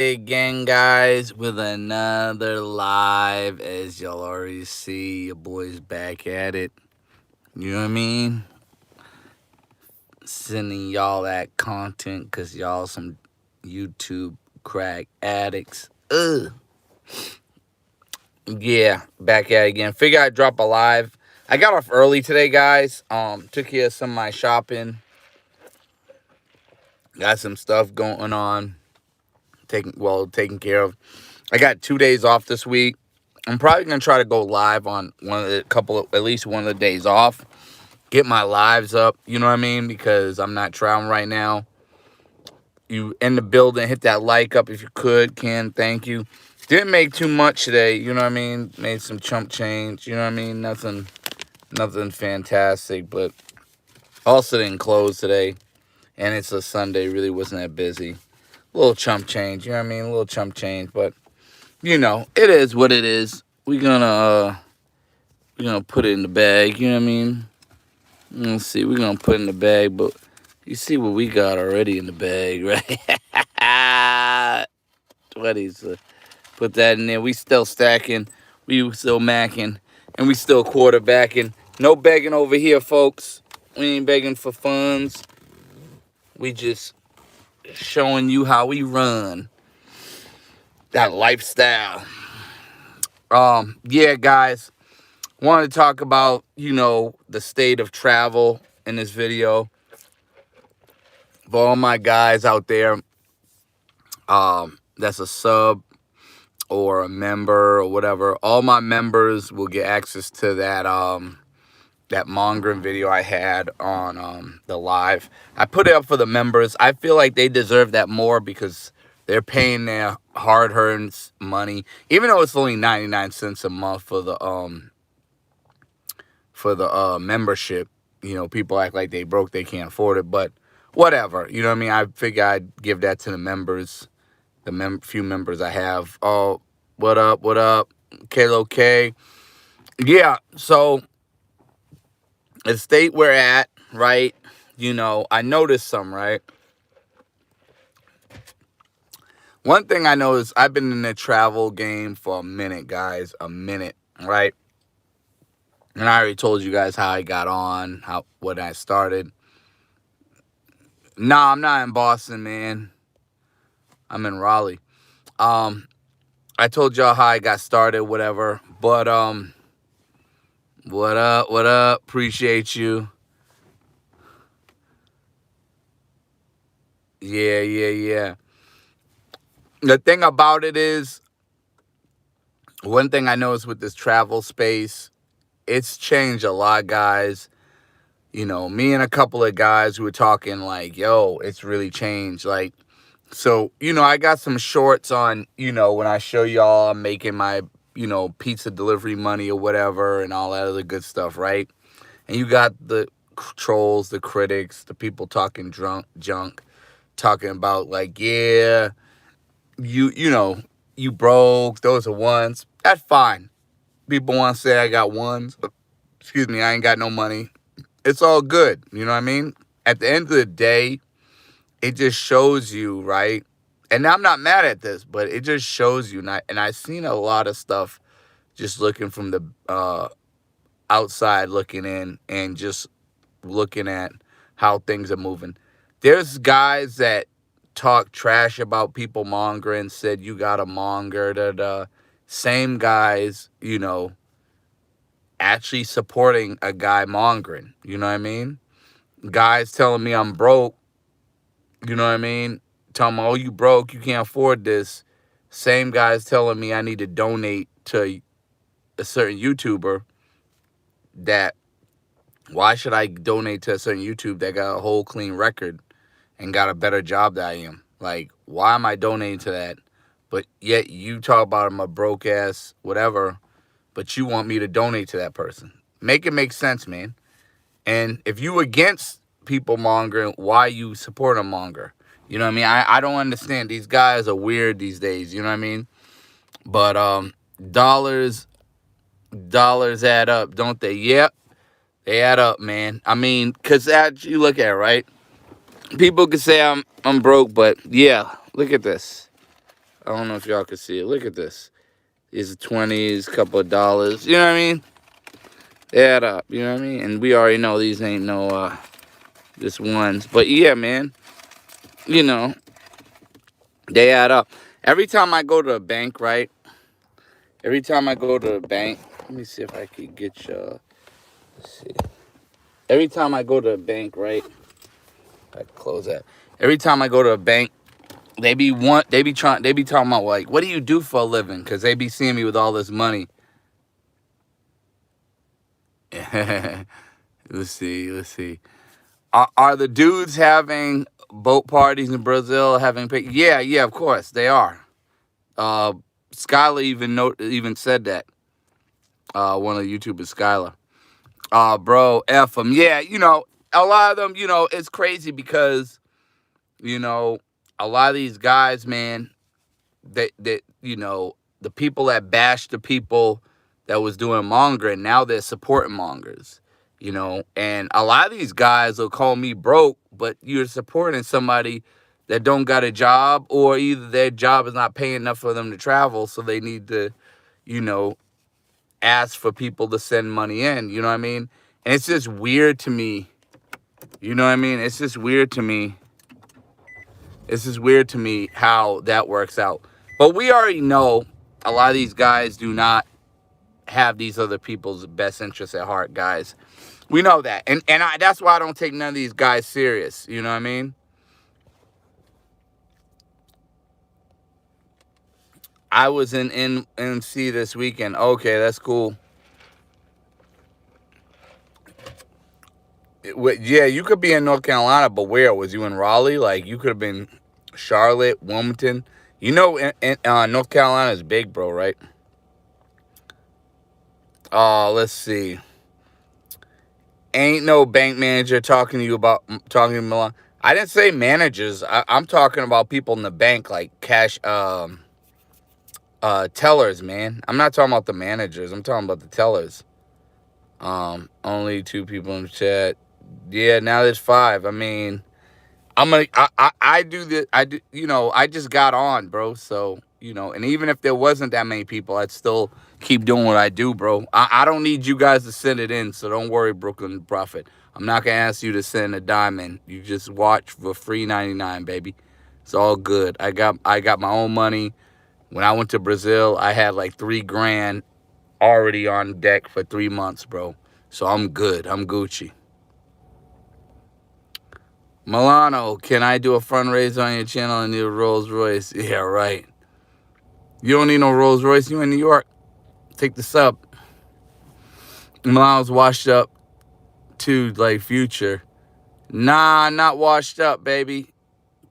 Again, guys, with another live. As y'all already see, your boy's back at it. You know what I mean? Sending y'all that content because y'all some YouTube crack addicts. Ugh. Yeah, back at it again. Figure I'd drop a live. I got off early today, guys. Took care of some of my shopping. Got some stuff going on. Taken care of. I got 2 days off this week. I'm probably gonna try to go live on at least one of the days off. Get my lives up, you know what I mean? Because I'm not traveling right now. You in the building, hit that like up if you could, Ken. Thank you. Didn't make too much today, you know what I mean? Made some chump change, you know what I mean? Nothing fantastic, but also didn't close today. And it's a Sunday, really wasn't that busy. A little chump change, you know what I mean? A little chump change, but you know, it is what it is. We're gonna put it in the bag, you know what I mean? Let's see, we're gonna put it in the bag, but you see what we got already in the bag, right? 20s. Put that in there. We still stacking, we still macking, and we still quarterbacking. No begging over here, folks. We ain't begging for funds. We just showing you how we run that lifestyle. Yeah, guys. Want to talk about, the state of travel in this video. For all my guys out there, that's a sub or a member or whatever. All my members will get access to that mongering video I had on the live. I put it up for the members. I feel like they deserve that more because they're paying their hard-earned money, even though it's only 99 cents a month for the membership. People act like they broke, they can't afford it, but whatever. You know what I mean? I figure I'd give that to the members, few members I have. Oh, what up? Kalo K. Yeah, so the state we're at, right? I noticed some, right? One thing I know is I've been in the travel game for a minute, guys. A minute, right? And I already told you guys how I got on, when I started. Nah, I'm not in Boston, man. I'm in Raleigh. I told y'all how I got started, whatever. But what up? Appreciate you. Yeah. The thing about it is, one thing I noticed with this travel space, it's changed a lot, guys. Me and a couple of guys who were talking like, yo, it's really changed. Like, so, I got some shorts on, when I show y'all I'm making my, pizza delivery money or whatever and all that other good stuff, right? And you got the trolls, the critics, the people talking junk, talking about like, yeah, you broke, those are ones. That's fine. People want to say I got ones. Excuse me, I ain't got no money. It's all good. You know what I mean? At the end of the day, it just shows you, right? And I'm not mad at this, but it just shows you. And I've seen a lot of stuff just looking from the outside looking in and just looking at how things are moving. There's guys that talk trash about people mongering, said you got a monger, same guys, actually supporting a guy mongering. You know what I mean? Guys telling me I'm broke. You know what I mean? Telling me, oh, you broke, you can't afford this. Same guys telling me I need to donate to a certain YouTuber. That why should I donate to a certain YouTube that got a whole clean record and got a better job than I am? Like, why am I donating to that? But yet you talk about I'm a broke ass whatever, but you want me to donate to that person. Make it make sense, man. And if you against people mongering, why you support a monger? You know what I mean? I don't understand. These guys are weird these days, you know what I mean? But dollars add up, don't they? Yep, they add up, man. I mean, because as you look at it, right? People could say I'm broke, but yeah, look at this. I don't know if y'all can see it. Look at this. These are 20s, couple of dollars. You know what I mean? They add up. You know what I mean? And we already know these ain't no just ones. But yeah, man. You know, they add up. Every time I go to a bank, right? Every time I go to a bank, let me see if I can get you. Let's see. Every time I go to a bank, right? I close that. Every time I go to a bank, they be talking about like, what do you do for a living? Cause they be seeing me with all this money. Let's see. Are the dudes having boat parties in Brazil? Yeah, of course they are. Uh, Skylar even said that. One of the YouTubers, Skylar. Bro, F them. Yeah, a lot of them, it's crazy because, a lot of these guys, man, that the people that bashed the people that was doing mongering, now they're supporting mongers, and a lot of these guys will call me broke, but you're supporting somebody that don't got a job, or either their job is not paying enough for them to travel, so they need to, you know, ask for people to send money in, you know what I mean? And it's just weird to me, you know what I mean? It's just weird to me. It's just weird to me how that works out. But we already know a lot of these guys do not have these other people's best interests at heart, guys. We know that. And that's why I don't take none of these guys serious, you know what I mean? I was in NC this weekend. Okay, that's cool. Yeah, you could be in North Carolina, but where? Was you in Raleigh? Like, you could have been Charlotte, Wilmington. North Carolina is big, bro, right? Let's see. Ain't no bank manager talking to Milan. I didn't say managers. I'm talking about people in the bank, like cash, tellers, man. I'm not talking about the managers. I'm talking about the tellers. Only 2 people in the chat. Yeah, now there's 5. I mean, I do this. I just got on, bro. So, and even if there wasn't that many people, I'd still keep doing what I do, bro. I don't need you guys to send it in, so don't worry, Brooklyn Prophet. I'm not gonna ask you to send a dime in. You just watch for free 99, baby. It's all good. I got my own money. When I went to Brazil, I had like 3 grand already on deck for 3 months, bro. So I'm good. I'm Gucci. Milano, can I do a fundraiser on your channel and need a Rolls Royce? Yeah, right. You don't need no Rolls Royce. You in New York. Take the sub. Milano's washed up too, like Future. Nah, not washed up, baby.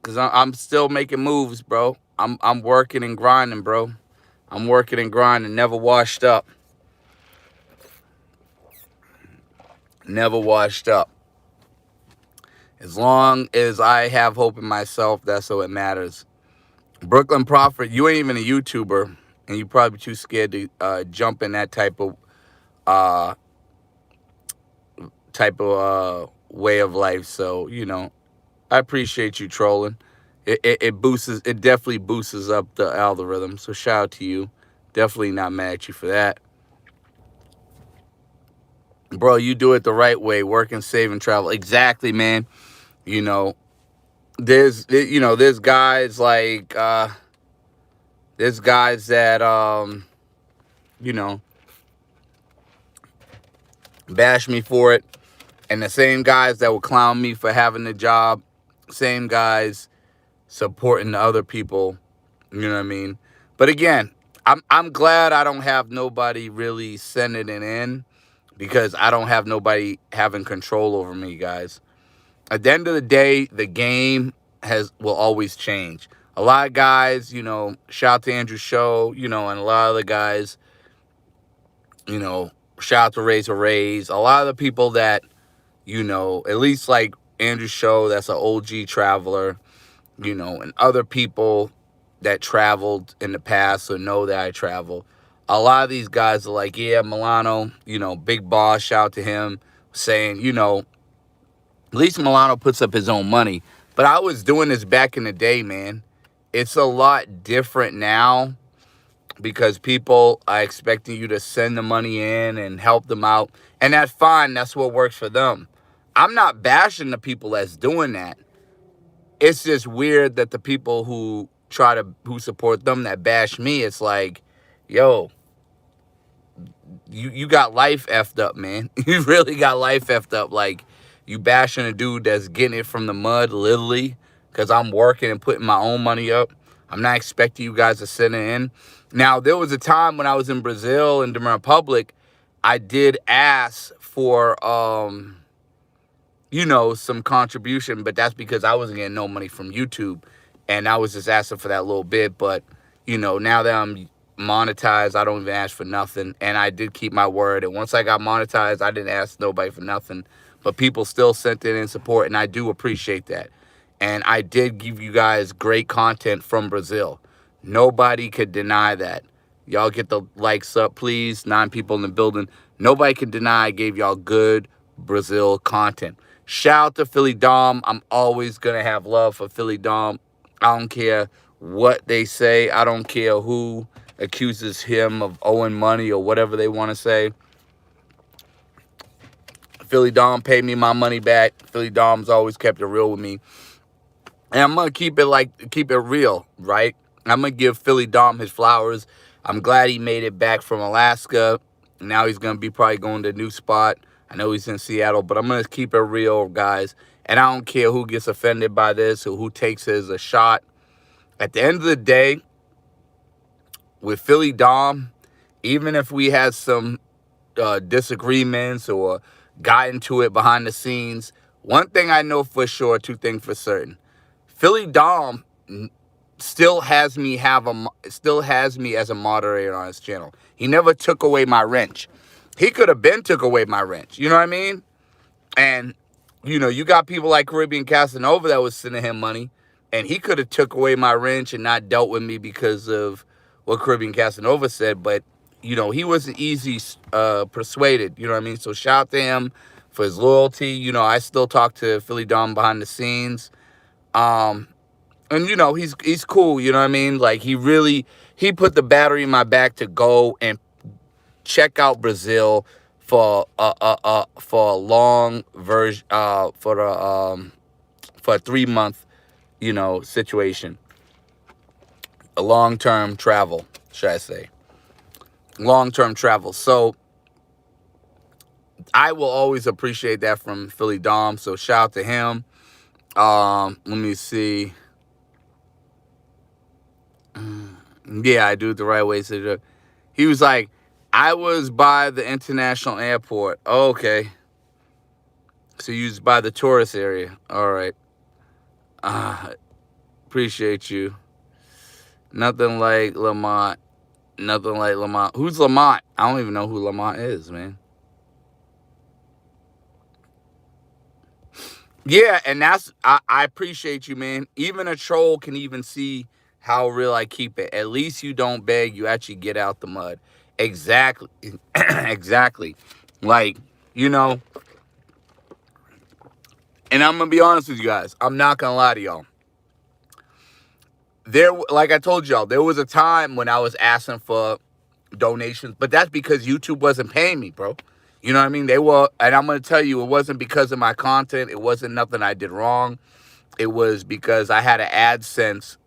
Cause I'm still making moves, bro. I'm working and grinding, bro. I'm working and grinding. Never washed up. Never washed up. As long as I have hope in myself, that's all it matters. Brooklyn Prophet, you ain't even a YouTuber, and you probably too scared to jump in that type of way of life. So, I appreciate you trolling. It definitely boosts up the algorithm. So shout out to you. Definitely not mad at you for that. Bro, you do it the right way. Work and save and travel. Exactly, man. There's guys like there's guys that bash me for it, and the same guys that will clown me for having the job, same guys supporting the other people, you know what I mean? But again, I'm glad I don't have nobody really sending it in, because I don't have nobody having control over me, guys. At the end of the day, the game will always change. A lot of guys, shout out to Andrew Show, and a lot of the guys, shout out to Razor Rays. A lot of the people that, at least like Andrew Show, that's an OG traveler, and other people that traveled in the past or know that I travel. A lot of these guys are like, yeah, Milano, big boss, shout out to him, saying, at least Milano puts up his own money. But I was doing this back in the day, man. It's a lot different now because people are expecting you to send the money in and help them out. And that's fine. That's what works for them. I'm not bashing the people that's doing that. It's just weird that the people who support them that bash me, it's like, yo, you got life effed up, man. You really got life effed up. Like, you bashing a dude that's getting it from the mud, literally, because I'm working and putting my own money up. I'm not expecting you guys to send it in. Now, there was a time when I was in Brazil and Dominican Republic, I did ask for, some contribution, but that's because I wasn't getting no money from YouTube, and I was just asking for that little bit. But, now that I'm monetized, I don't even ask for nothing, and I did keep my word. And once I got monetized, I didn't ask nobody for nothing, but people still sent it in support, and I do appreciate that. And I did give you guys great content from Brazil. Nobody could deny that. Y'all get the likes up, please. 9 people in the building. Nobody can deny I gave y'all good Brazil content. Shout out to Philly Dom. I'm always going to have love for Philly Dom. I don't care what they say. I don't care who accuses him of owing money or whatever they want to say. Philly Dom paid me my money back. Philly Dom's always kept it real with me. And I'm going to keep it real, right? I'm going to give Philly Dom his flowers. I'm glad he made it back from Alaska. Now he's going to be probably going to a new spot. I know he's in Seattle, but I'm going to keep it real, guys. And I don't care who gets offended by this or who takes it as a shot. At the end of the day, with Philly Dom, even if we had some disagreements or got into it behind the scenes, one thing I know for sure, 2 things for certain. Philly Dom still has me as a moderator on his channel. He never took away my wrench. He could have been took away my wrench. You know what I mean? And you got people like Caribbean Casanova that was sending him money, and he could have took away my wrench and not dealt with me because of what Caribbean Casanova said. But he wasn't easy persuaded. You know what I mean? So shout out to him for his loyalty. I still talk to Philly Dom behind the scenes. And he's cool, you know what I mean? Like, he put the battery in my back to go and check out Brazil for a long version for a 3-month situation, a long-term travel, should I say, long-term travel. So I will always appreciate that from Philly Dom. So shout out to him. Let me see. Yeah, I do it the right way. So he was like, I was by the international airport. Oh, okay. So you was by the tourist area. All right. Appreciate you. Nothing like Lamont. Nothing like Lamont. Who's Lamont? I don't even know who Lamont is, man. Yeah, and I appreciate you, man. Even a troll can even see how real I keep it. At least you don't beg, you actually get out the mud. Exactly. Exactly. Like, and I'm going to be honest with you guys. I'm not going to lie to y'all. Like I told y'all, there was a time when I was asking for donations, but that's because YouTube wasn't paying me, bro. You know what I mean? They were, and I'm going to tell you, it wasn't because of my content. It wasn't nothing I did wrong. It was because I had an AdSense.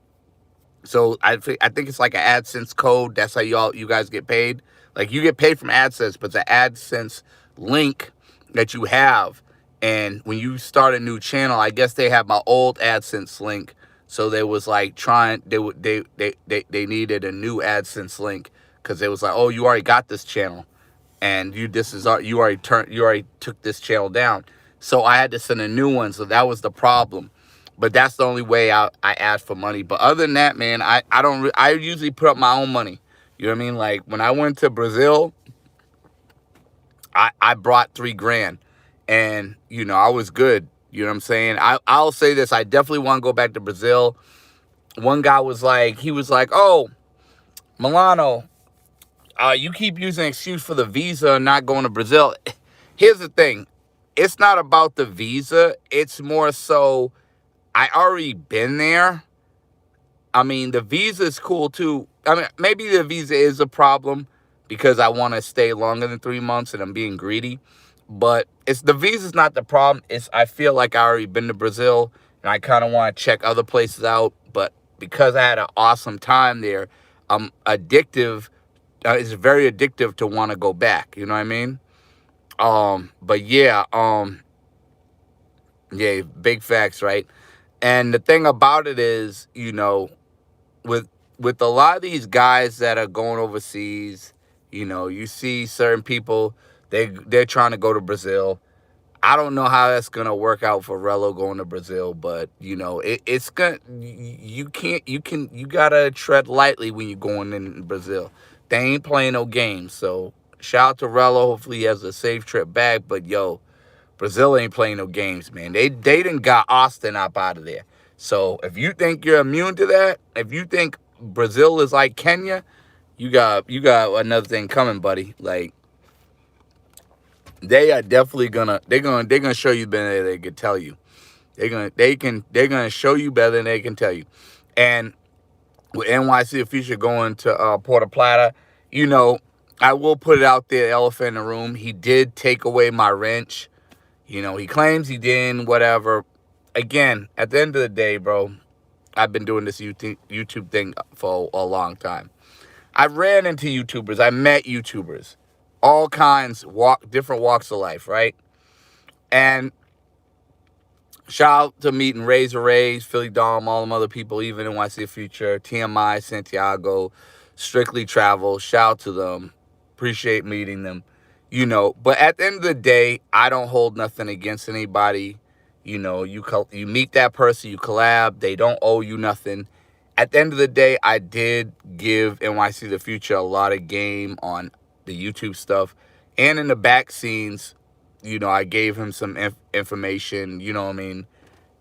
So I think it's like an AdSense code. That's how you guys get paid. Like, you get paid from AdSense, but it's an AdSense link that you have. And when you start a new channel, I guess they have my old AdSense link. So they was like they needed a new AdSense link because they was like, oh, you already got this channel, and you already took this channel down. So I had to send a new one. So that was the problem. But that's the only way I ask for money. But other than that, man, I usually put up my own money. You know what I mean? Like, when I went to Brazil, I brought $3,000, and I was good. You know what I'm saying? I'll say this: I definitely want to go back to Brazil. One guy was like, oh, Milano, you keep using an excuse for the visa and not going to Brazil. Here's the thing: it's not about the visa. It's more so, I already been there. I mean, the visa is cool too. I mean, maybe the visa is a problem because I want to stay longer than 3 months and I'm being greedy. But it's the visa's not the problem. It's I feel like I already been to Brazil and I kind of want to check other places out. But because I had an awesome time there, I'm addictive. It's very addictive to want to go back. You know what I mean? But yeah, yeah, big facts, right? And the thing about it is, with a lot of these guys that are going overseas, you see certain people they're trying to go to Brazil. I don't know how that's gonna work out for Rello going to Brazil, but it's gonna you gotta tread lightly when you're going in Brazil. They ain't playing no games. So shout out to Rello. Hopefully he has a safe trip back. But yo, Brazil ain't playing no games, man. They done got Austin up out of there. So if you think you're immune to that, if you think Brazil is like Kenya, you got another thing coming, buddy. Like they are definitely they're gonna show you better than they can tell you. They're gonna show you better than they can tell you. And with NYC the Future going to Puerto Plata, I will put it out there, elephant in the room. He did take away my wrench. He claims he didn't, whatever. Again, at the end of the day, bro, I've been doing this YouTube thing for a long time. I ran into YouTubers. I met YouTubers. All kinds, different walks of life, right? And shout out to meeting Razor Rays, Philly Dom, all them other people, even in NYC Future, TMI, Santiago, Strictly Travel. Shout out to them. Appreciate meeting them. But at the end of the day, I don't hold nothing against anybody. You meet that person, you collab, they don't owe you nothing. At the end of the day, I did give NYC the Future a lot of game on the YouTube stuff. And in the back scenes, I gave him some information, you know what I mean?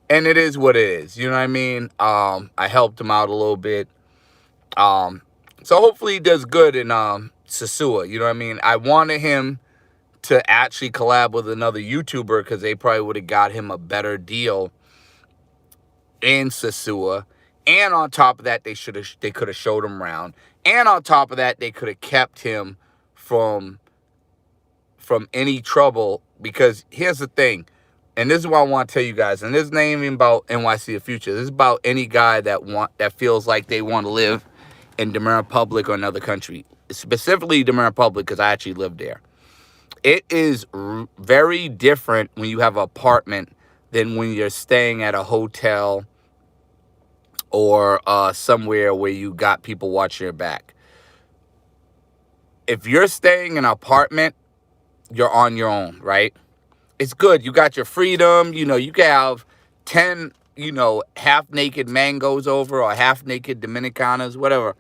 And it is what it is, you know what I mean? I helped him out a little bit. So hopefully he does good in Sasua, you know what I mean? I wanted him to actually collab with another YouTuber because they probably would have got him a better deal in Sasua. And on top of that, they could have showed him around. And on top of that, they could have kept him from any trouble. Because here's the thing, and this is what I want to tell you guys, and this is not even about NYC the Future. This is about any guy that feels like they want to live in Dominican Republic or another country. Specifically Dominican Republic, because I actually lived there. It is very different when you have an apartment than when you're staying at a hotel or somewhere where you got people watching your back. If you're staying in an apartment, you're on your own, right? It's good. You got your freedom. You can have 10, half-naked mangoes over or half-naked Dominicanas, whatever,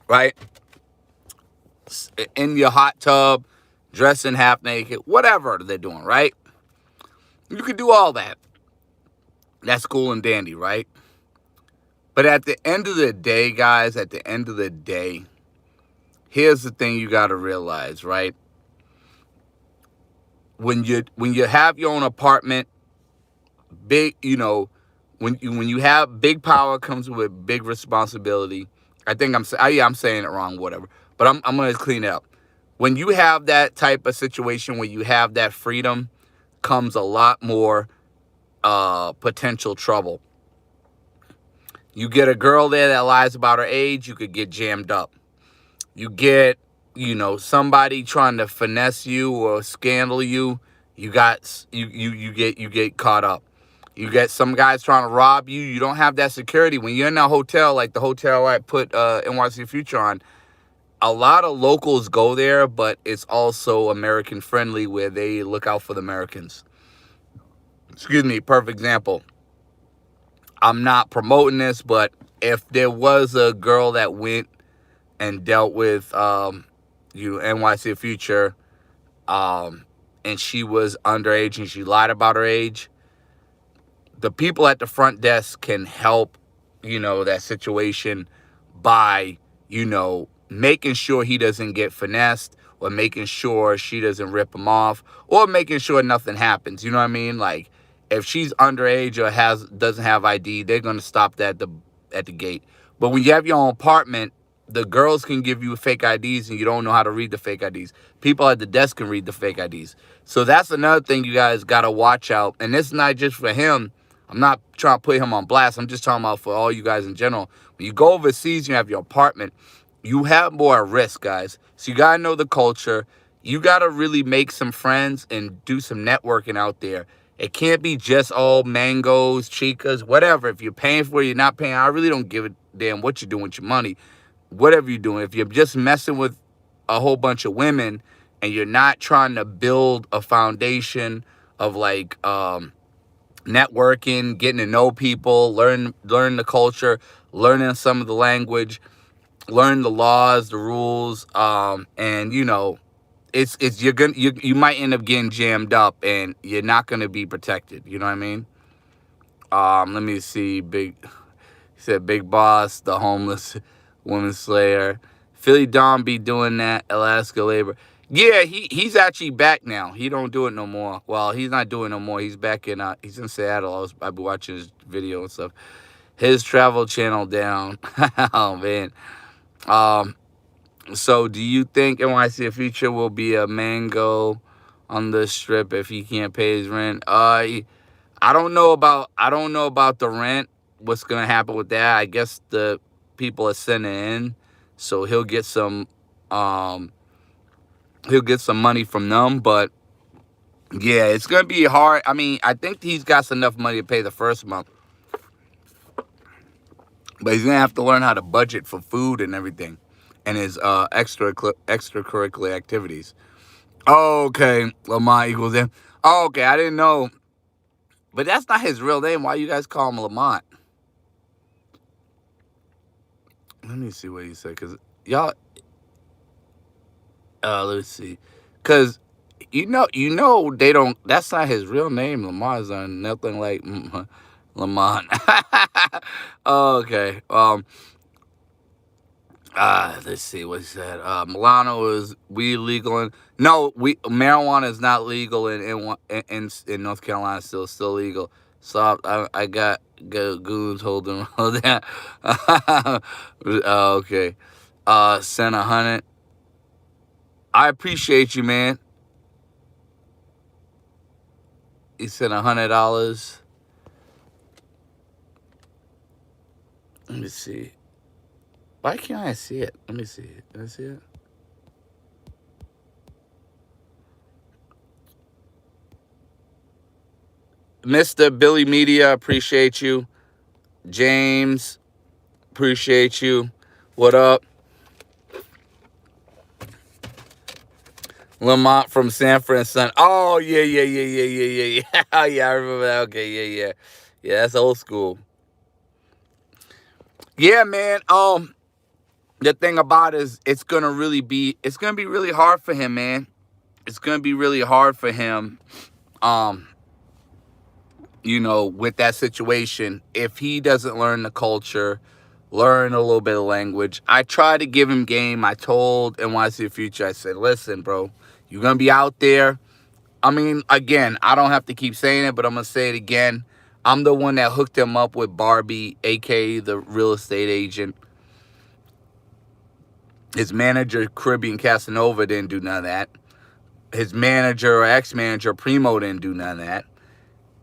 right? In your hot tub, dressing half-naked, whatever they're doing, right? You can do all that. That's cool and dandy, right? But at the end of the day, guys, here's the thing you got to realize, right? When you have your own apartment, big, when you have big power comes with big responsibility. I think I'm saying it wrong, whatever. But I'm going to clean it up. When you have that type of situation where you have that freedom, comes a lot more potential trouble. You get a girl there that lies about her age, you could get jammed up. You get, somebody trying to finesse you or scandal you, you get caught up. You get some guys trying to rob you. You don't have that security. When you're in a hotel, like the hotel I put NYC Future on, a lot of locals go there, but it's also American friendly where they look out for the Americans. Excuse me, perfect example. I'm not promoting this, but if there was a girl that went and dealt with NYC Future, and she was underage and she lied about her age, the people at the front desk can help, that situation by, making sure he doesn't get finessed or making sure she doesn't rip him off or making sure nothing happens. You know what I mean? Like, if she's underage or doesn't have ID, they're going to stop that at the gate. But when you have your own apartment, the girls can give you fake IDs and you don't know how to read the fake IDs. People at the desk can read the fake IDs. So that's another thing you guys got to watch out. And this is not just for him. I'm not trying to put him on blast. I'm just talking about for all you guys in general. When you go overseas, you have your apartment, you have more risk, guys. So you got to know the culture. You got to really make some friends and do some networking out there. It can't be just all mangoes, chicas, whatever. If you're paying for it, you're not paying. I really don't give a damn what you're doing with your money. Whatever you're doing. If you're just messing with a whole bunch of women and you're not trying to build a foundation of like networking, getting to know people, learn the culture, learning some of the language, learn the laws, the rules, and you know, it's you might end up getting jammed up and you're not gonna be protected. You know what I mean? Let me see. He said Big Boss, the homeless woman slayer. Philly Don be doing that. Alaska labor. Yeah, he's actually back now. He don't do it no more. Well, he's not doing it no more. He's back in he's in Seattle. I've been watching his video and stuff. His travel channel down. Oh man. So do you think NYC future will be a mango on the strip if he can't pay his rent? I don't know about the rent. What's gonna happen with that? I guess the people are sending in, so he'll get some money from them. But yeah, it's gonna be hard. I mean, I think he's got enough money to pay the first month, but he's gonna have to learn how to budget for food and everything, and his extracurricular activities. Oh, okay, Lamont equals him. Oh, okay, I didn't know, but that's not his real name. Why you guys call him Lamont? Let me see what he said, cause y'all. Let's see, cause you know they don't. That's not his real name. Lamar's on nothing like Lamont. Okay. Let's see what he said. Milano is weed legal in marijuana is not legal in North Carolina. Still legal. So I got goons holding all that. Okay. Sent 100. I appreciate you, man. He sent $100. Let me see. Why can't I see it? Let me see. Can I see it? Mr. Billy Media, appreciate you. James, appreciate you. What up? Lamont from Sanford and Son. Oh, yeah. Oh, yeah, I remember that. Okay, yeah. Yeah, that's old school. Yeah, man. The thing about it is it's gonna be really hard for him, man. It's gonna be really hard for him, with that situation. If he doesn't learn the culture, learn a little bit of language. I tried to give him game. I told NYC Future, I said, listen, bro, you're gonna be out there. I mean, again, I don't have to keep saying it, but I'm gonna say it again. I'm the one that hooked him up with Barbie, aka the real estate agent. His manager, Caribbean Casanova, didn't do none of that. His manager or ex-manager, Primo, didn't do none of that.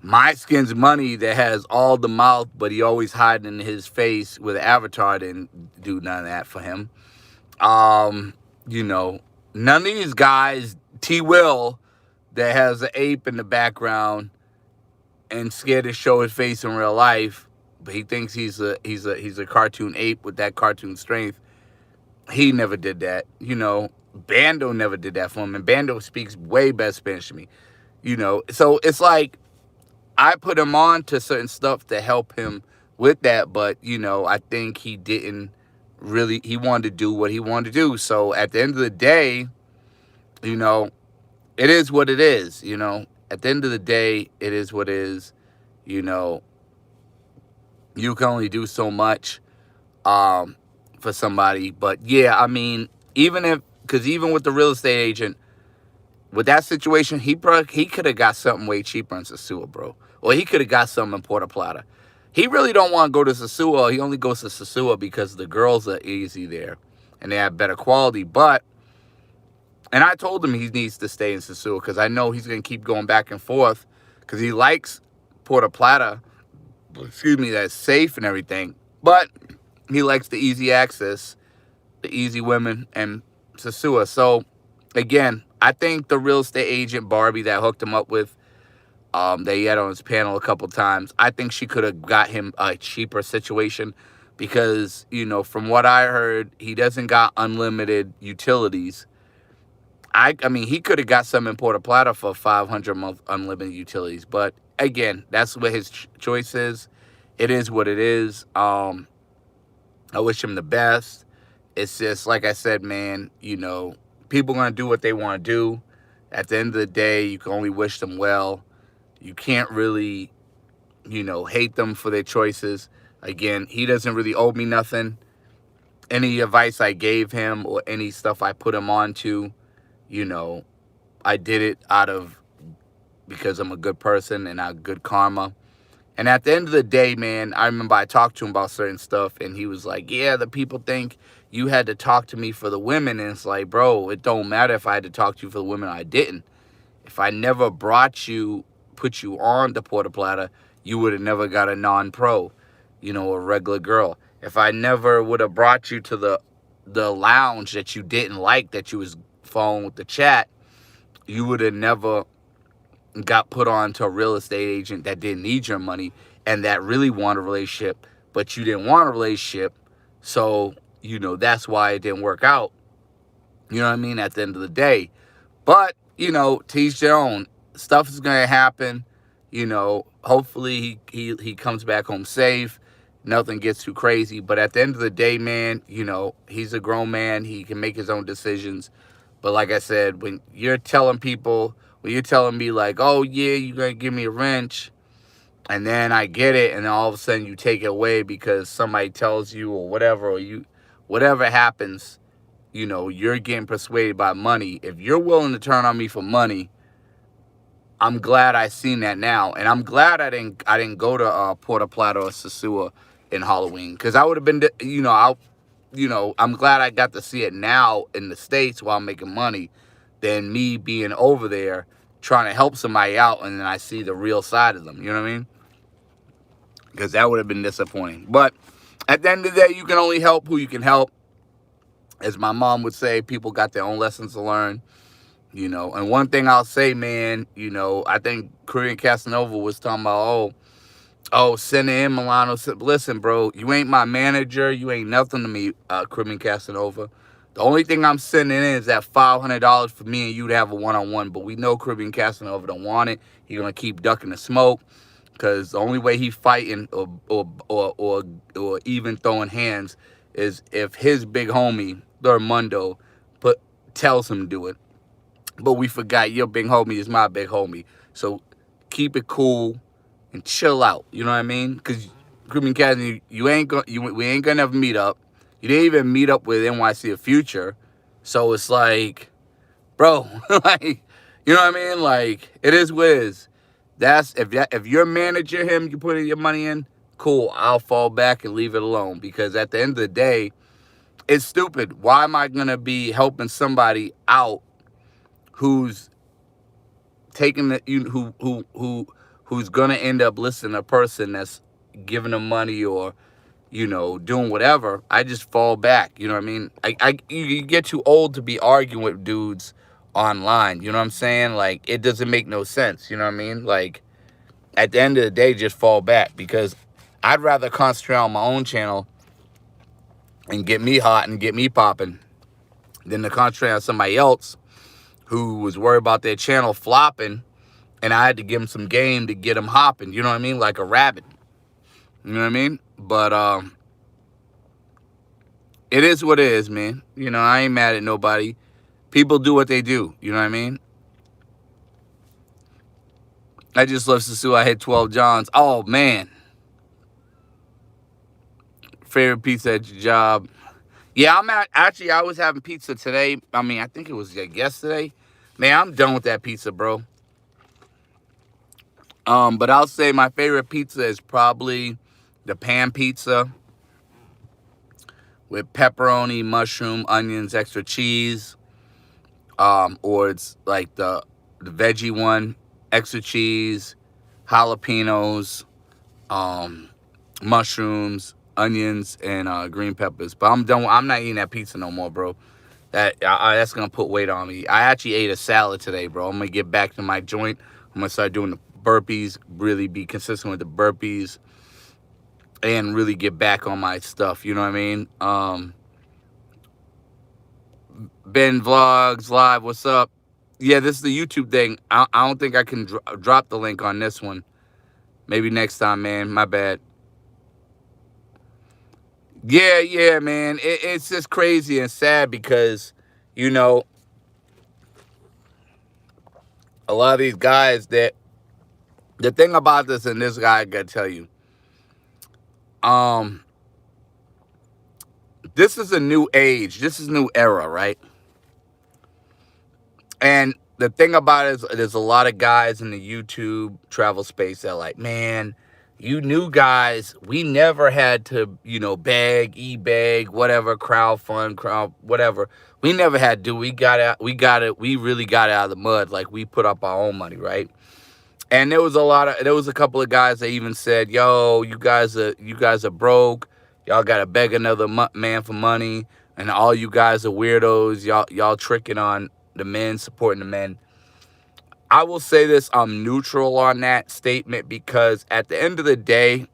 My Skin's Money, that has all the mouth, but he always hiding his face with an avatar, didn't do none of that for him. None of these guys, T-Will, that has an ape in the background and scared to show his face in real life, but he thinks he's a cartoon ape with that cartoon strength. He never did that. Bando never did that for him, and Bando speaks way better Spanish to me. So it's like I put him on to certain stuff to help him with that, but I think he didn't really. He wanted to do what he wanted to do. So at the end of the day, it is what it is. At the end of the day, it is what it is. You can only do so much for somebody. But yeah, I mean, even with the real estate agent, with that situation, he could have got something way cheaper in Sosua, bro. Or he could have got something in Puerto Plata. He really don't want to go to Sasua. He only goes to Sasua because the girls are easy there and they have better quality. And I told him he needs to stay in Sasua because I know he's going to keep going back and forth because he likes Puerto Plata, excuse me, that's safe and everything. But he likes the easy access, the easy women, and Sasua. So, again, I think the real estate agent, Barbie, that hooked him up with, that he had on his panel a couple times, I think she could have got him a cheaper situation because, from what I heard, he doesn't got unlimited utilities. I mean, he could have got some in Puerto Plata for $500 a month unlimited utilities. But, again, that's what his choice is. It is what it is. I wish him the best. It's just, like I said, man, people going to do what they want to do. At the end of the day, you can only wish them well. You can't really, hate them for their choices. Again, he doesn't really owe me nothing. Any advice I gave him or any stuff I put him on to, I did it because I'm a good person and I have good karma. And at the end of the day, man, I remember I talked to him about certain stuff, and he was like, yeah, the people think you had to talk to me for the women. And it's like, bro, it don't matter if I had to talk to you for the women or I didn't. If I never put you on the Puerto Plata, you would have never got a non-pro, a regular girl. If I never would have brought you to the lounge that you didn't like, that you was following with the chat, you would have never got put on to a real estate agent that didn't need your money and that really wanted a relationship, but you didn't want a relationship. So, that's why it didn't work out. You know what I mean? At the end of the day. But, to each their own. Stuff is going to happen. Hopefully he comes back home safe. Nothing gets too crazy. But at the end of the day, man, he's a grown man. He can make his own decisions. But like I said, when you're telling me like, oh, yeah, you're going to give me a wrench, and then I get it, and then all of a sudden you take it away because somebody tells you or whatever, whatever happens, you're getting persuaded by money. If you're willing to turn on me for money, I'm glad I seen that now. And I'm glad I didn't go to Puerto Plata or Sasua in Halloween because I would have been, I'm glad I got to see it now in the States while making money than me being over there trying to help somebody out and then I see the real side of them. You know what I mean? Because that would have been disappointing. But at the end of the day, you can only help who you can help. As my mom would say, people got their own lessons to learn. And one thing I'll say, man, I think Korean Casanova was talking about, send in Milano. Listen, bro, you ain't my manager. You ain't nothing to me, Korean Casanova. The only thing I'm sending in is that $500 for me and you to have a one-on-one. But we know Caribbean Casanova don't want it. He's going to keep ducking the smoke because the only way he fighting or even throwing hands is if his big homie, Dormundo, tells him to do it. But we forgot your big homie is my big homie. So keep it cool and chill out. You know what I mean? Because Caribbean Casanova, we ain't going to ever meet up. You didn't even meet up with NYC of Future. So it's like, bro, like, you know what I mean? Like, it is what it is. If you're manager him, you put your money in, cool. I'll fall back and leave it alone. Because at the end of the day, it's stupid. Why am I going to be helping somebody out who's taking who's going to end up listening to a person that's giving them money or doing whatever? I just fall back. You know what I mean? You get too old to be arguing with dudes online. You know what I'm saying? Like, it doesn't make no sense. You know what I mean? Like, at the end of the day, just fall back because I'd rather concentrate on my own channel and get me hot and get me popping than to concentrate on somebody else who was worried about their channel flopping and I had to give him some game to get him hopping. You know what I mean? Like a rabbit. You know what I mean? But, it is what it is, man. I ain't mad at nobody. People do what they do. You know what I mean? I just love Susu. I hit 12 Johns. Oh, man. Favorite pizza at your job? Yeah, I was having pizza today. I mean, I think it was like yesterday. Man, I'm done with that pizza, bro. But I'll say my favorite pizza is probably the pan pizza with pepperoni, mushroom, onions, extra cheese. Or it's like the veggie one, extra cheese, jalapenos, um, mushrooms, onions, and green peppers. But I'm done. I'm not eating that pizza no more, bro. That's gonna put weight on me. I actually ate a salad today, bro. I'm gonna get back to my joint. I'm gonna start doing the burpees. Really be consistent with the burpees, and really get back on my stuff. You know what I mean? Ben Vlogs Live. What's up? Yeah, this is the YouTube thing. I don't think I can drop the link on this one. Maybe next time, man. My bad. Yeah, man. It's just crazy and sad because, you know, a lot of these guys that the thing about this, and this guy I gotta tell you, um, this is a new age. This is a new era, right? And the thing about it is there's a lot of guys in the YouTube travel space that are like, man, you new guys, we never had to, beg, e-bag, whatever, whatever. We never had to. We really got out of the mud. Like, we put up our own money, right? And there was a couple of guys that even said, yo, you guys are broke. Y'all got to beg another man for money. And all you guys are weirdos. Y'all tricking on the men, supporting the men. I will say this, I'm neutral on that statement because at the end of the day,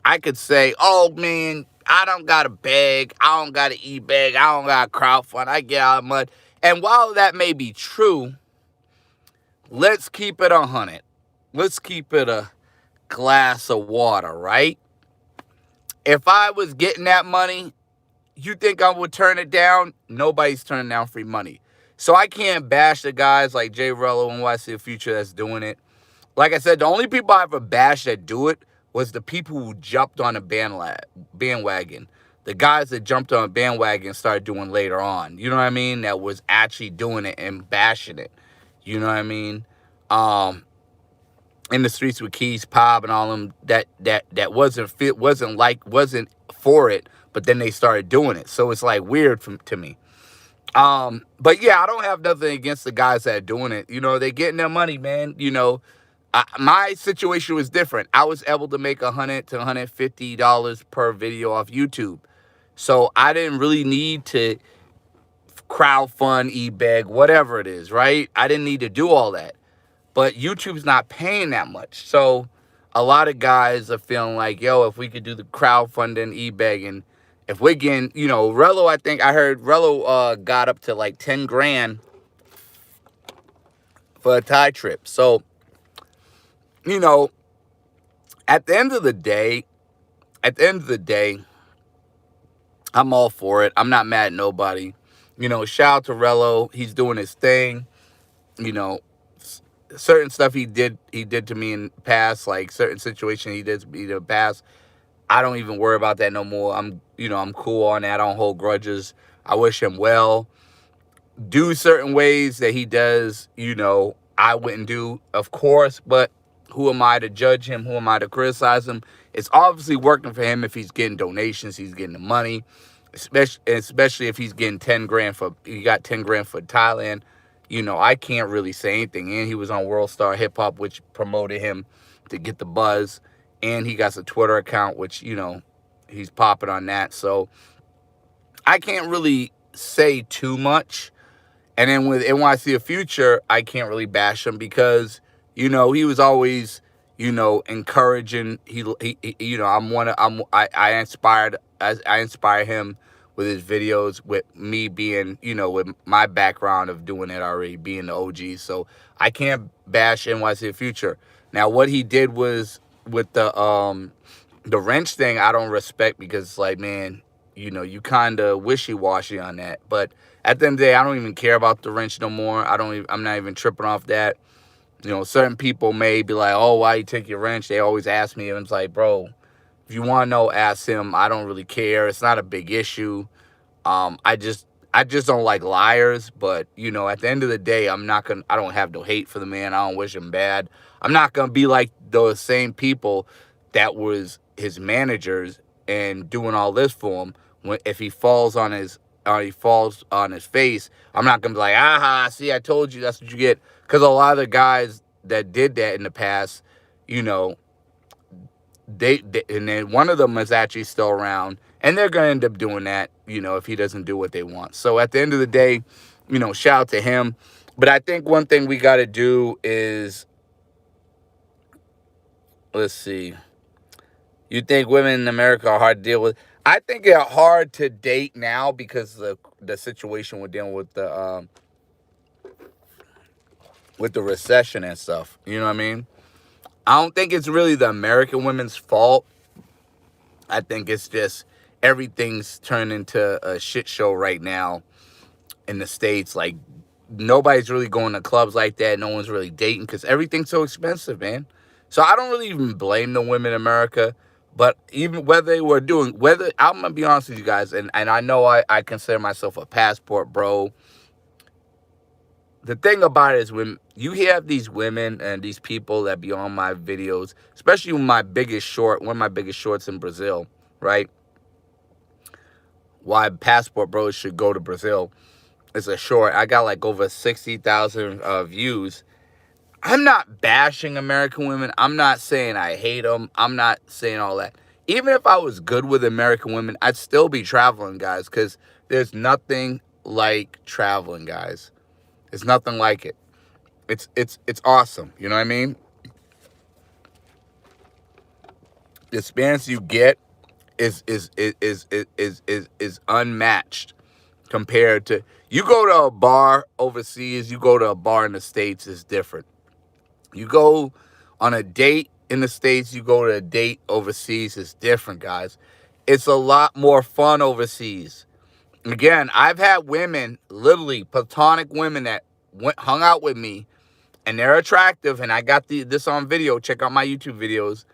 I could say, oh, man, I don't got to beg. I don't got to e-beg. I don't got to crowdfund. I get out of mud. And while that may be true, let's keep it 100. Let's keep it a glass of water, right? If I was getting that money, you think I would turn it down? Nobody's turning down free money. So I can't bash the guys like j-rello and YC Future that's doing it. Like I said, the only people I ever bashed that do it was the people who jumped on a bandwagon. The guys that jumped on a bandwagon and started doing later on. You know what I mean? That was actually doing it and bashing it. You know what I mean? In the streets with Keys Pop and all them that wasn't for it, but then they started doing it. So it's like weird to me. But yeah, I don't have nothing against the guys that are doing it. They're getting their money, man. My situation was different. I was able to make $100 to $150 per video off YouTube. So I didn't really need to crowdfund, e-bag, whatever it is, right? I didn't need to do all that. But YouTube's not paying that much. So a lot of guys are feeling like, yo, if we could do the crowdfunding, e-bagging, if we're getting, Rello, I heard Rello got up to like 10 grand for a Thai trip. So, at the end of the day, I'm all for it. I'm not mad at nobody. Shout out to Rello. He's doing his thing. Certain stuff he did to me in the past, like certain situations he did to me in the past, I don't even worry about that no more. I'm cool on that. I don't hold grudges. I wish him well. Do certain ways that he does, I wouldn't do, of course, but who am I to judge him? Who am I to criticize him? It's obviously working for him if he's getting donations, he's getting the money, especially if he's getting 10 grand he got 10 grand for Thailand. I can't really say anything. And he was on World Star Hip Hop, which promoted him to get the buzz. And he got a Twitter account, which, he's popping on that. So I can't really say too much. And then with NYC Future, I can't really bash him because, he was always, encouraging. I inspire him with his videos, with me being, with my background of doing it already, being the OG. So I can't bash NYC Future. Now, what he did was with the wrench thing, I don't respect because it's like, man, you kind of wishy-washy on that. But at the end of the day, I don't even care about the wrench no more. I'm not even tripping off that. Certain people may be like, oh, why you take your wrench? They always ask me, and it's like, bro, if you want to know, ask him. I don't really care. It's not a big issue. I just don't like liars. But, at the end of the day, I don't have no hate for the man. I don't wish him bad. I'm not going to be like those same people that was his managers and doing all this for him. If he falls on his face, I'm not gonna be like, aha, see, I told you, that's what you get. Because a lot of the guys that did that in the past, you know, they and then one of them is actually still around, and they're gonna end up doing that, you know, if he doesn't do what they want. So at the end of the day, you know, shout out to him. But I think one thing we got to do is, let's see. You think women in America are hard to deal with? I think they're hard to date now because of the situation we're dealing with the recession and stuff. You know what I mean? I don't think it's really the American women's fault. I think it's just everything's turned into a shit show right now in the States. Like, nobody's really going to clubs like that. No one's really dating because everything's so expensive, man. So I don't really even blame the women in America. But even whether they were doing, whether, I'm going to be honest with you guys, and I know I consider myself a passport bro. The thing about it is when you have these women and these people that be on my videos, especially my biggest short, one of my biggest shorts in Brazil, right? Why passport bros should go to Brazil. It's a short. I got like over 60,000 views. I'm not bashing American women. I'm not saying I hate them. I'm not saying all that. Even if I was good with American women, I'd still be traveling, guys, because there's nothing like traveling, guys. There's nothing like it. It's awesome. You know what I mean? The experience you get is unmatched compared to, you go to a bar overseas, you go to a bar in the States, is different. You go on a date in the States, you go to a date overseas, is different, guys. It's a lot more fun overseas. Again, I've had women, literally platonic women, that hung out with me, and they're attractive, and I got this on video. Check out my YouTube videos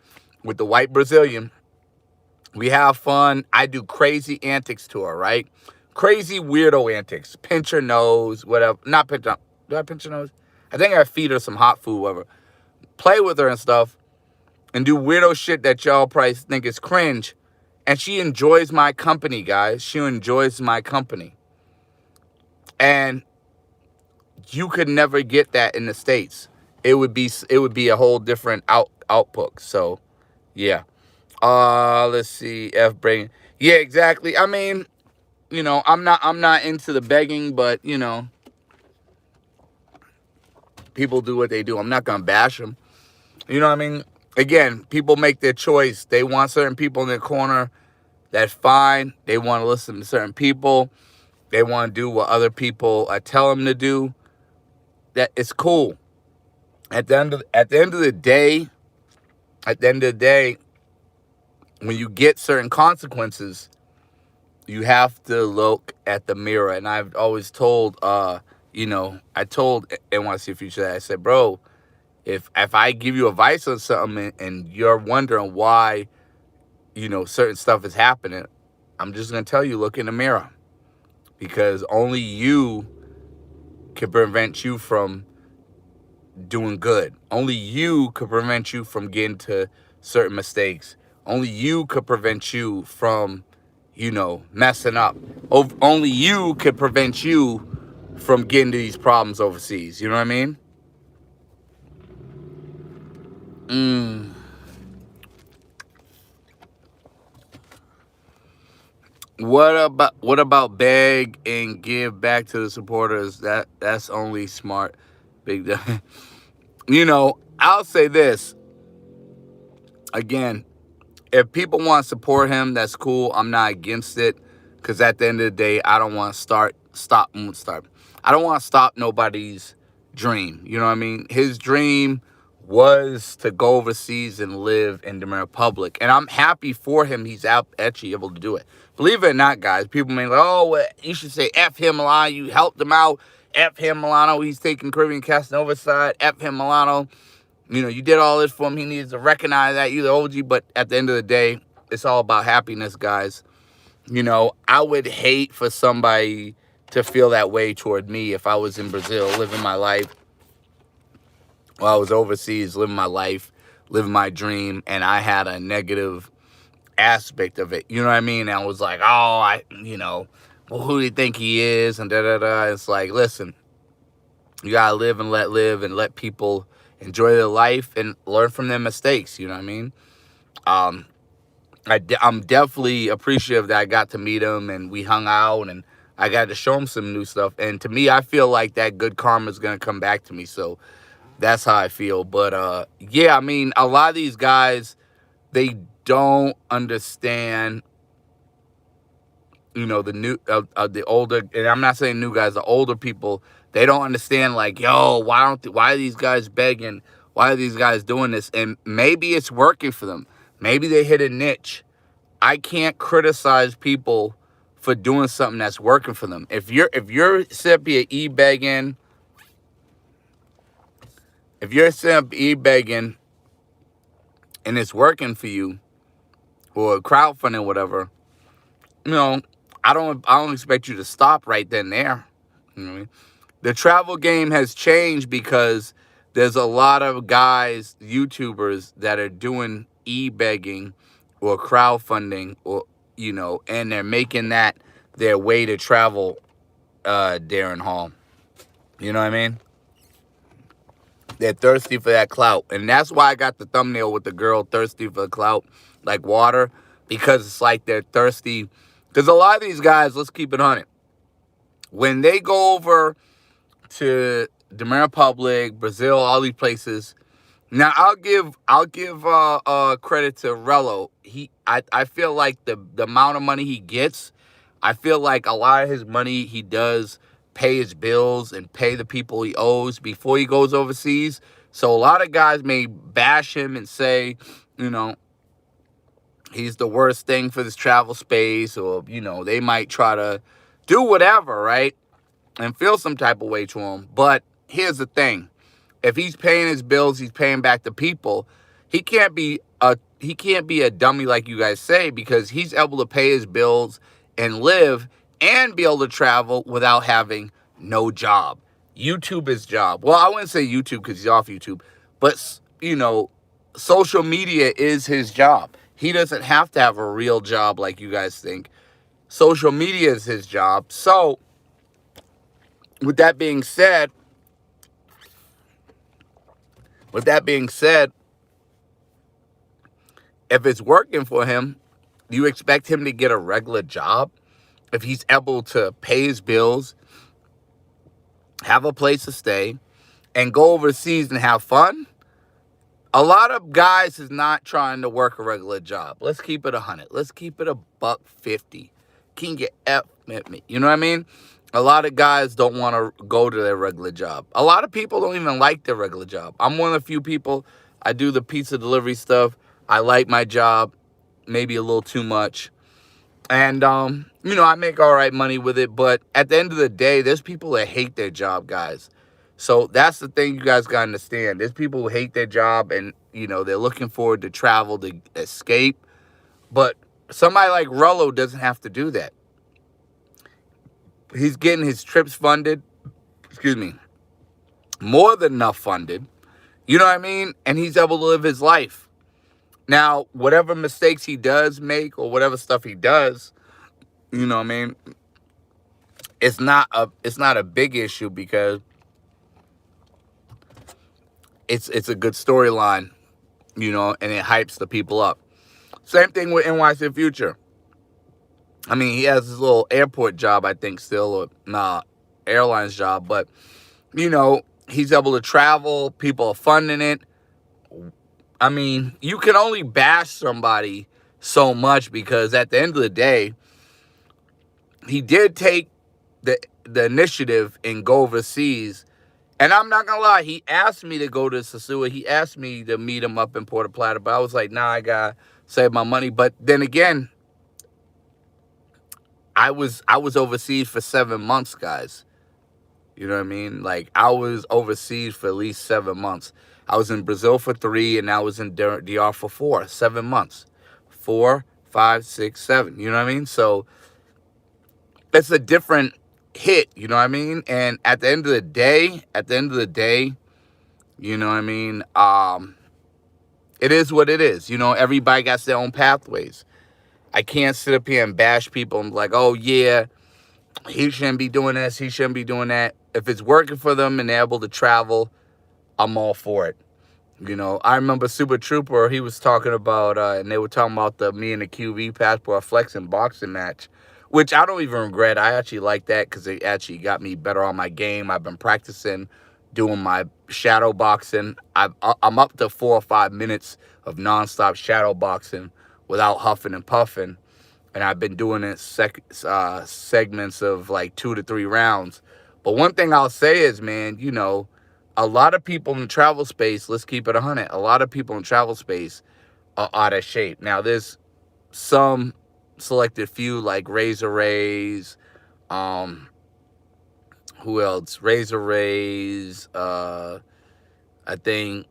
with the white Brazilian. We have fun. I do crazy antics to her, right? Crazy weirdo antics. Pinch her nose, whatever. Not pinch her. Do I pinch her nose? I think I feed her some hot food, whatever. Play with her and stuff, and do weirdo shit that y'all probably think is cringe. And she enjoys my company, guys. She enjoys my company. And you could never get that in the States. It would be a whole different output. So, yeah. Let's see. F brain. Yeah, exactly. I mean, you know, I'm not into the begging, but you know, people do what they do. I'm not gonna bash them. You know what I mean? Again, people make their choice. They want certain people in their corner. That's fine. They want to listen to certain people. They want to do what other people tell them to do. That it's cool. At the end of the day, when you get certain consequences, you have to look at the mirror. And I've always told, you know, I told NYC Future that I said, bro, if I give you advice on something and you're wondering why, you know, certain stuff is happening, I'm just going to tell you, look in the mirror. Because only you can prevent you from doing good. Only you could prevent you from getting to certain mistakes. Only you could prevent you from, you know, messing up. Only you could prevent you from getting to these problems overseas. You know what I mean? What about beg and give back to the supporters? That's only smart. Big You know, I'll say this. Again, if people want to support him, that's cool. I'm not against it. Because at the end of the day, I don't want to stop. I don't want to stop nobody's dream. You know what I mean? His dream was to go overseas and live in the Republic. And I'm happy for him. He's actually able to do it. Believe it or not, guys, people may be like, oh, well, you should say F him, Milano. You helped him out. F him, Milano. He's taking Caribbean Casanova side. F him, Milano. You know, you did all this for him. He needs to recognize that. You're the OG. But at the end of the day, it's all about happiness, guys. You know, I would hate for somebody to feel that way toward me if I was in Brazil living my life, while I was overseas living my life living my dream, and I had a negative aspect of it. You know what I mean? And I was like, oh, well, who do you think he is? And da da da. It's like, listen, you gotta live and let people enjoy their life and learn from their mistakes. You know what I mean? Um, I'm definitely appreciative that I got to meet him and we hung out and I got to show him some new stuff. And to me, I feel like that good karma is gonna come back to me. So that's how I feel. But yeah, I mean, a lot of these guys, they don't understand, the older, and I'm not saying new guys, the older people, they don't understand, like, yo, why are these guys begging? Why are these guys doing this? And maybe it's working for them. Maybe they hit a niche. I can't criticize people for doing something that's working for them. If you're sitting e-begging, if you're sitting e-begging and it's working for you, or crowdfunding, whatever, you know, I don't expect you to stop right then and there. You know what I mean? The travel game has changed because there's a lot of guys, YouTubers, that are doing e-begging or crowdfunding, or and they're making that their way to travel, Darren Hall. You know what I mean? They're thirsty for that clout. And that's why I got the thumbnail with the girl thirsty for the clout, like water, because it's like they're thirsty. Because a lot of these guys, let's keep it on it, when they go over to Dominican Republic, Brazil, all these places. Now I'll give credit to j-rello. I feel like the amount of money he gets, I feel like a lot of his money he does pay his bills and pay the people he owes before he goes overseas. So a lot of guys may bash him and say, you know, he's the worst thing for this travel space, or they might try to do whatever, right? And feel some type of way to him. But here's the thing. If he's paying his bills, he's paying back to people. He can't be a dummy like you guys say, because he's able to pay his bills and live and be able to travel without having no job. YouTube is job. Well, I wouldn't say YouTube because he's off YouTube, but social media is his job. He doesn't have to have a real job like you guys think. Social media is his job. So, with that being said, if it's working for him, do you expect him to get a regular job? If he's able to pay his bills, have a place to stay, and go overseas and have fun? A lot of guys is not trying to work a regular job. Let's keep it 100. Let's keep it $150. Can you F at me? You know what I mean? A lot of guys don't want to go to their regular job. A lot of people don't even like their regular job. I'm one of the few people. I do the pizza delivery stuff. I like my job, maybe a little too much. And, I make all right money with it. But at the end of the day, there's people that hate their job, guys. So that's the thing you guys got to understand. There's people who hate their job and, they're looking forward to travel, to escape. But somebody like j-rello doesn't have to do that. He's getting his trips funded. Excuse me. More than enough funded. You know what I mean? And he's able to live his life. Now, whatever mistakes he does make or whatever stuff he does, you know what I mean? It's not a big issue, because it's a good storyline, and it hypes the people up. Same thing with NYC Future. I mean, he has his little airport job, I think, still, or airlines job, but he's able to travel. People are funding it. I mean, you can only bash somebody so much, because at the end of the day, he did take the initiative and go overseas. And I'm not going to lie, he asked me to go to Sosua. He asked me to meet him up in Puerto Plata, but I was like, nah, I got to save my money. But then again, I was overseas for 7 months, guys. You know what I mean? Like, I was overseas for at least 7 months. I was in Brazil for 3, and I was in DR for 4. 7 months. 4, 5, 6, 7. You know what I mean? So it's a different hit. You know what I mean? And at the end of the day, you know what I mean? It is what it is. Everybody got their own pathways. I can't sit up here and bash people and be like, oh, yeah, he shouldn't be doing this. He shouldn't be doing that. If it's working for them and they're able to travel, I'm all for it. I remember Super Trooper, he was talking about, and they were talking about me and the QB Passport flexing boxing match, which I don't even regret. I actually like that because it actually got me better on my game. I've been practicing doing my shadow boxing. I'm up to 4 or 5 minutes of nonstop shadow boxing without huffing and puffing. And I've been doing it segments of like 2 to 3 rounds. But one thing I'll say is, man, a lot of people in the travel space, let's keep it 100, a lot of people in travel space are out of shape. Now, there's some selected few like Razor Rays, who else? Razor Rays, I think,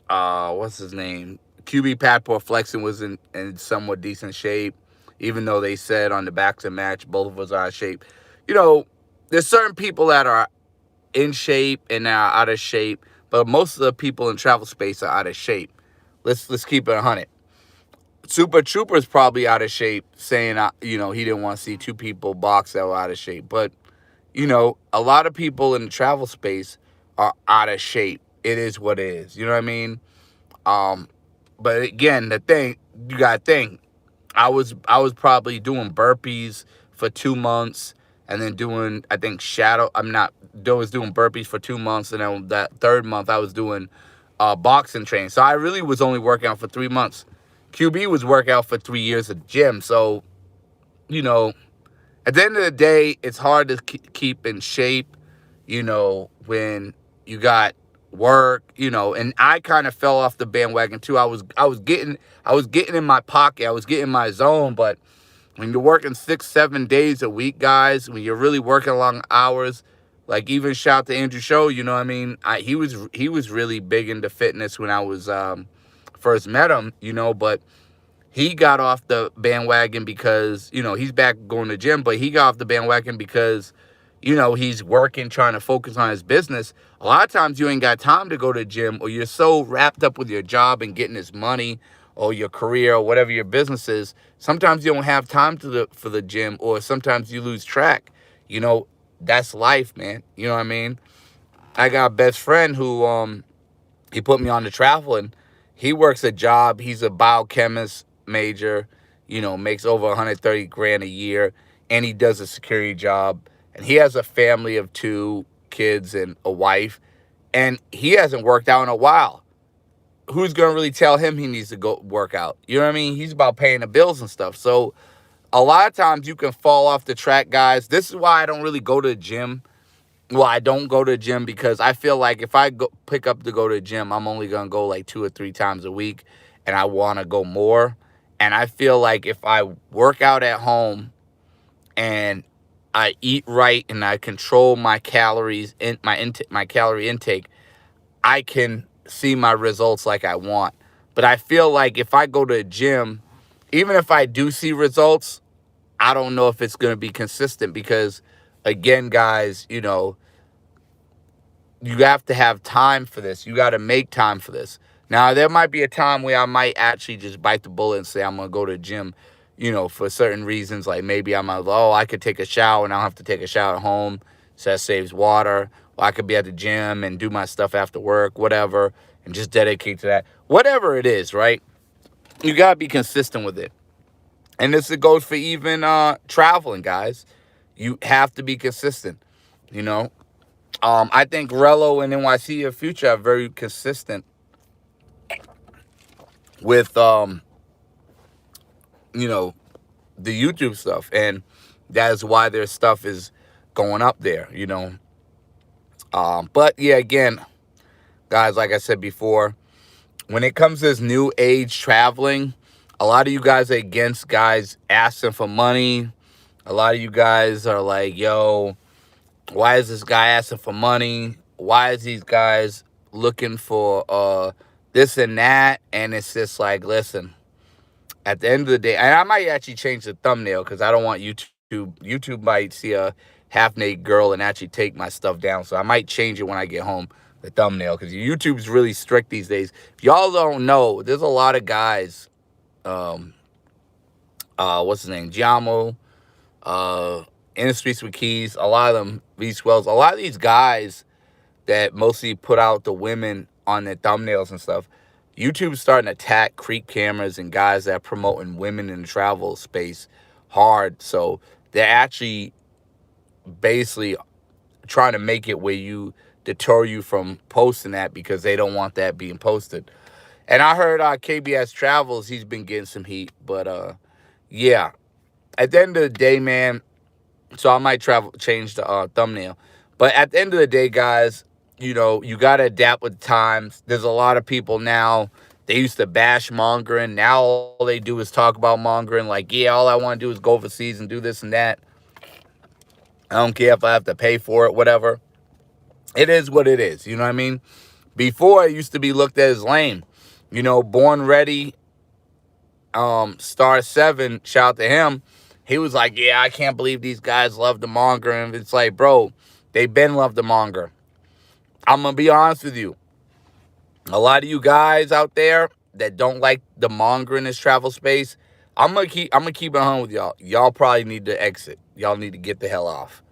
what's his name? QB Passport Flexing was in somewhat decent shape, even though they said on the back of the match, both of us are out of shape. There's certain people that are in shape and are out of shape, but most of the people in travel space are out of shape. Let's keep it 100. Super Trooper is probably out of shape, saying he didn't want to see two people box that were out of shape. But a lot of people in the travel space are out of shape. It is what it is. You know what I mean? But again, the thing you gotta think, I was probably doing burpees for 2 months, and then doing, I think, I was doing burpees for 2 months, and then that third month I was doing boxing training. So I really was only working out for 3 months. QB was working out for 3 years at the gym. So, you know, at the end of the day, it's hard to keep in shape, when you got work, and I kind of fell off the bandwagon too. I was getting in my pocket. I was getting in my zone, but when you're working 6-7 days a week, guys, when you're really working long hours, like even shout out to Andrew Show, you know what I mean? He was really big into fitness when I was first met him, but he got off the bandwagon because, he's back going to gym, but he got off the bandwagon because, he's working, trying to focus on his business. A lot of times you ain't got time to go to the gym, or you're so wrapped up with your job and getting this money or your career or whatever your business is. Sometimes you don't have time for the gym, or sometimes you lose track. That's life, man. You know what I mean? I got a best friend who he put me on to travel, and he works a job. He's a biochemist major, makes over 130 grand a year, and he does a security job. And he has a family of 2 kids and a wife, and he hasn't worked out in a while. Who's going to really tell him he needs to go work out? You know what I mean? He's about paying the bills and stuff. So a lot of times you can fall off the track, guys. This is why I don't really go to the gym. Well, I don't go to the gym because I feel like if I pick up to go to the gym, I'm only going to go like 2 or 3 times a week, and I want to go more. And I feel like if I work out at home and I eat right and I control my calories in my calorie intake, I can see my results like I want. But I feel like if I go to a gym, even if I do see results, I don't know if it's going to be consistent because, again, guys, you have to have time for this. You got to make time for this. Now, there might be a time where I might actually just bite the bullet and say I'm going to go to the gym, for certain reasons. Like maybe I could take a shower and I don't have to take a shower at home, so that saves water. Or I could be at the gym and do my stuff after work, whatever, and just dedicate to that. Whatever it is, right? You got to be consistent with it. And this goes for even traveling, guys. You have to be consistent, I think Rello and NYC of Future are very consistent with, the YouTube stuff. And that is why their stuff is going up there, But, yeah, again, guys, like I said before, when it comes to this new age traveling, a lot of you guys are against guys asking for money. A lot of you guys are like, yo, why is this guy asking for money? Why is these guys looking for this and that? And it's just like, listen, at the end of the day, and I might actually change the thumbnail because I don't want YouTube. YouTube might see a half-naked girl and actually take my stuff down. So I might change it when I get home. the thumbnail, because YouTube's really strict these days. If y'all don't know, there's a lot of guys, um, what's his name, Giamo, in the streets with keys, a lot of them, these Wells, a lot of these guys that mostly put out the women on their thumbnails and stuff, YouTube's starting to attack creep cameras and guys that are promoting women in the travel space hard. So they're actually basically trying to make it where you deter you from posting that because they don't want that being posted. And I heard KBS Travels, he's been getting some heat. But yeah, at the end of the day, man, so I might change the thumbnail. But at the end of the day, guys, you know, you got to adapt with the times. There's a lot of people now, they used to bash mongering. Now all they do is talk about mongering. Like, yeah, all I want to do is go overseas and do this and that. I don't care if I have to pay for it, whatever. It is what it is. You know what I mean? Before, it used to be looked at as lame. You know, Born Ready, Star 7, shout out to him. He was like, yeah, I can't believe these guys love the monger. And it's like, bro, they been love the monger. I'm going to be honest with you. A lot of you guys out there that don't like the monger in this travel space, I'm gonna keep it on with y'all. Y'all probably need to exit. Y'all need to get the hell off.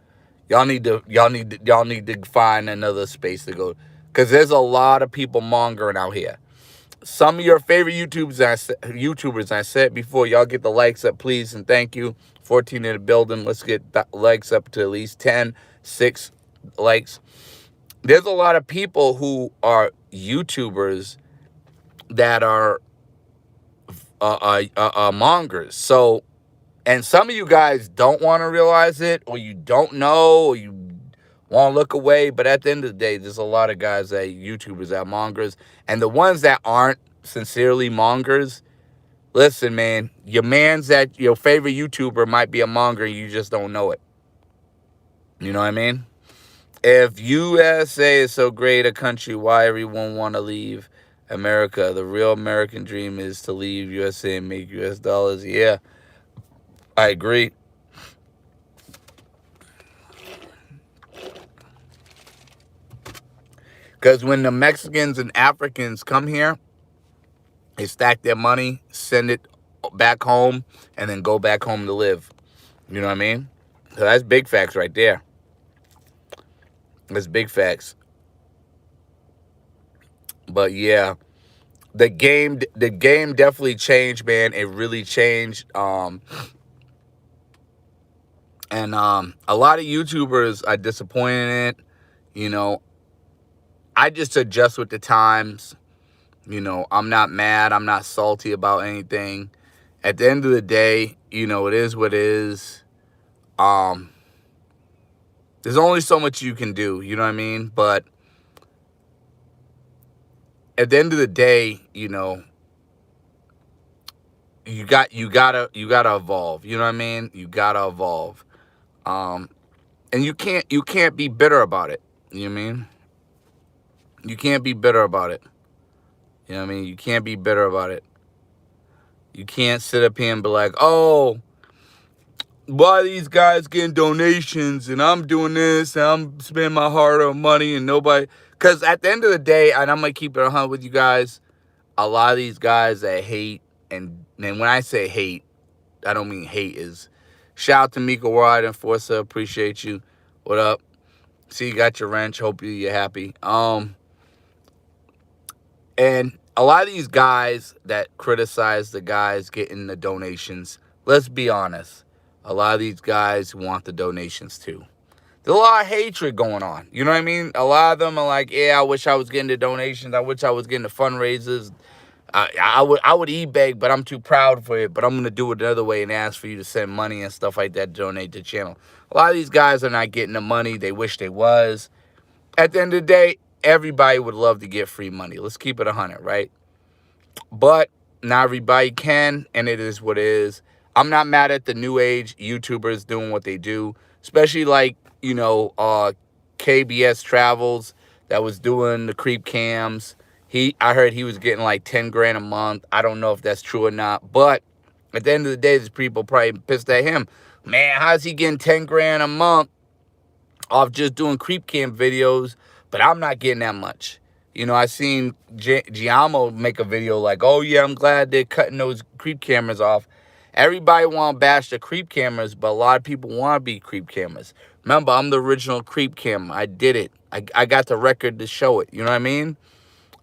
Y'all need to find another space to go, because there's a lot of people mongering out here. Some of your favorite YouTubers, I said before, y'all get the likes up, please, and thank you. 14 in the building. Let's get the likes up to at least 10, 6 likes. There's a lot of people who are YouTubers that are mongers. So, and some of you guys don't want to realize it, or you don't know, or you want to look away. But at the end of the day, there's a lot of guys that YouTubers that are mongers. And the ones that aren't sincerely mongers, listen, man, your favorite YouTuber might be a monger and you just don't know it. You know what I mean? If USA is so great a country, why everyone want to leave America? The real American dream is to leave USA and make US dollars. Yeah, I agree. Because when the Mexicans and Africans come here, they stack their money, send it back home, and then go back home to live. You know what I mean? So that's big facts right there. That's big facts. But yeah, the game definitely changed, man. It really changed. And a lot of YouTubers are disappointed in it. You know, I just adjust with the times. You know, I'm not mad. I'm not salty about anything. At the end of the day, you know, it is what it is. There's only so much you can do, you know what I mean? But at the end of the day, you know, you gotta evolve. You know what I mean? You gotta evolve. And you can't be bitter about it. You know what I mean? You can't be bitter about it. You know what I mean? You can't be bitter about it. You can't sit up here and be like, oh, why are these guys getting donations and I'm doing this and I'm spending my hard-earned money and nobody. Because at the end of the day, and I'm going to keep it 100 with you guys, a lot of these guys that hate, and when I say hate, I don't mean hate, is shout out to Mika Ward and Forza, appreciate you. What up? See, you got your wrench. Hope you're happy. And a lot of these guys that criticize the guys getting the donations, let's be honest, a lot of these guys want the donations too. There's a lot of hatred going on. You know what I mean? A lot of them are like, yeah, I wish I was getting the donations. I wish I was getting the fundraisers. I would e-beg, but I'm too proud for it. But I'm going to do it another way and ask for you to send money and stuff like that to donate to the channel. A lot of these guys are not getting the money they wish they was. At the end of the day, everybody would love to get free money. Let's keep it 100, right? But not everybody can, and it is what it is. I'm not mad at the new age YouTubers doing what they do, especially like, you know, KBS Travels that was doing the creep cams. I heard he was getting like 10 grand a month. I don't know if that's true or not, but at the end of the day, there's people probably pissed at him. Man, how's he getting 10 grand a month off just doing creep cam videos? But but I'm not getting that much. You know, I seen Giamo make a video like, oh yeah, I'm glad they're cutting those creep cameras off. Everybody want to bash the creep cameras, but a lot of people want to be creep cameras. Remember, I'm the original creep camera. I did it. I got the record to show it. You know what I mean?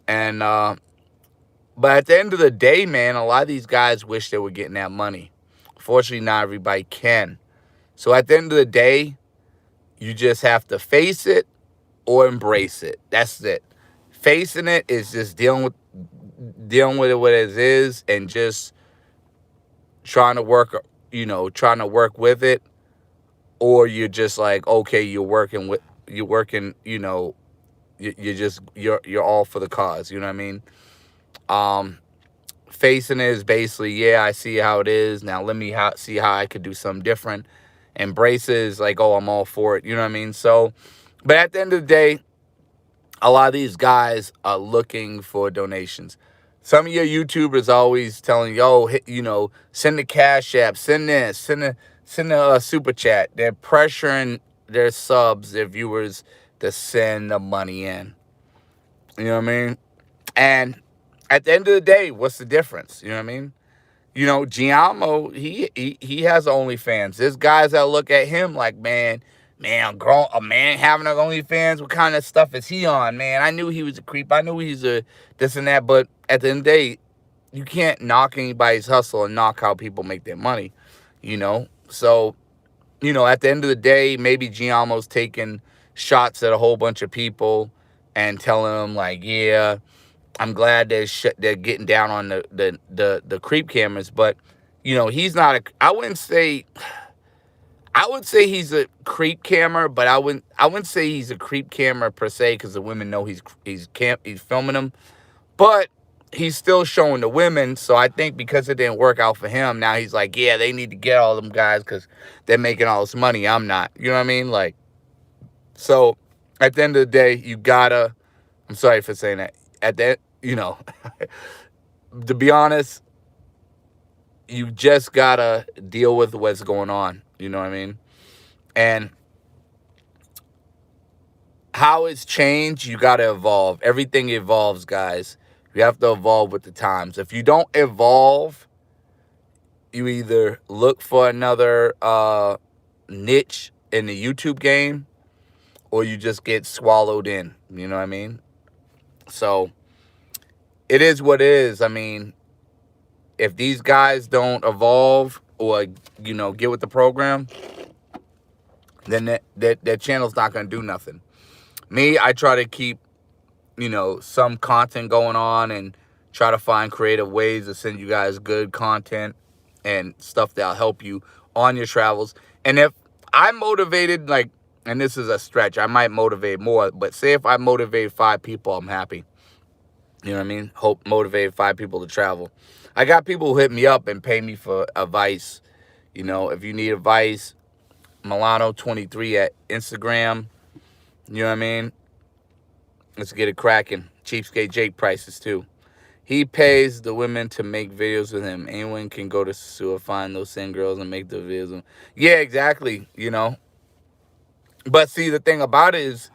And but at the end of the day, man, a lot of these guys wish they were getting that money. Fortunately, not everybody can. So at the end of the day, you just have to face it or embrace it. That's it. Facing it is just dealing with it what it is, and just trying to work, trying to work with it. Or you're just like, okay, you're working, you're all for the cause. You know what I mean? Facing it is basically, yeah, I see how it is. Now let me see how I could do something different. Embrace it is like, oh, I'm all for it. You know what I mean? So, but at the end of the day, a lot of these guys are looking for donations. Some of your YouTubers always telling, yo, send the Cash App, send this, send a super chat. They're pressuring their subs, their viewers, to send the money in. You know what I mean? And at the end of the day, what's the difference? You know what I mean? Giamo, he has OnlyFans. There's guys that look at him like, man, a man having an OnlyFans, what kind of stuff is he on, man? I knew he was a creep. I knew he's a this and that. But at the end of the day, you can't knock anybody's hustle and knock how people make their money, So, at the end of the day, maybe Giamo's taking shots at a whole bunch of people and telling them like, yeah, I'm glad they're getting down on the creep cameras, but he's not I would say he's a creep camera, but I wouldn't say he's a creep camera per se, because the women know he's filming them, but he's still showing the women. So I think because it didn't work out for him, now he's like, yeah, they need to get all them guys because they're making all this money. I'm not. You know what I mean? Like, so at the end of the day, I'm sorry for saying that. At that, to be honest, you just gotta deal with what's going on. You know what I mean? And how it's changed, you gotta evolve. Everything evolves, guys. You have to evolve with the times. If you don't evolve, you either look for another niche in the YouTube game, or you just get swallowed in. You know what I mean? So it is what it is. I mean, if these guys don't evolve or, get with the program, then that channel's not going to do nothing. Me, I try to keep, some content going on and try to find creative ways to send you guys good content and stuff that'll help you on your travels. And if I'm motivated, and this is a stretch, I might motivate more, but say if I motivate 5 people, I'm happy. You know what I mean? Motivate 5 people to travel. I got people who hit me up and pay me for advice. If you need advice, Milano23 at Instagram. You know what I mean? Let's get it cracking. Cheapskate Jake prices too. He pays the women to make videos with him. Anyone can go to Sewer, find those same girls, and make the videos. Yeah, exactly. But see, the thing about it is,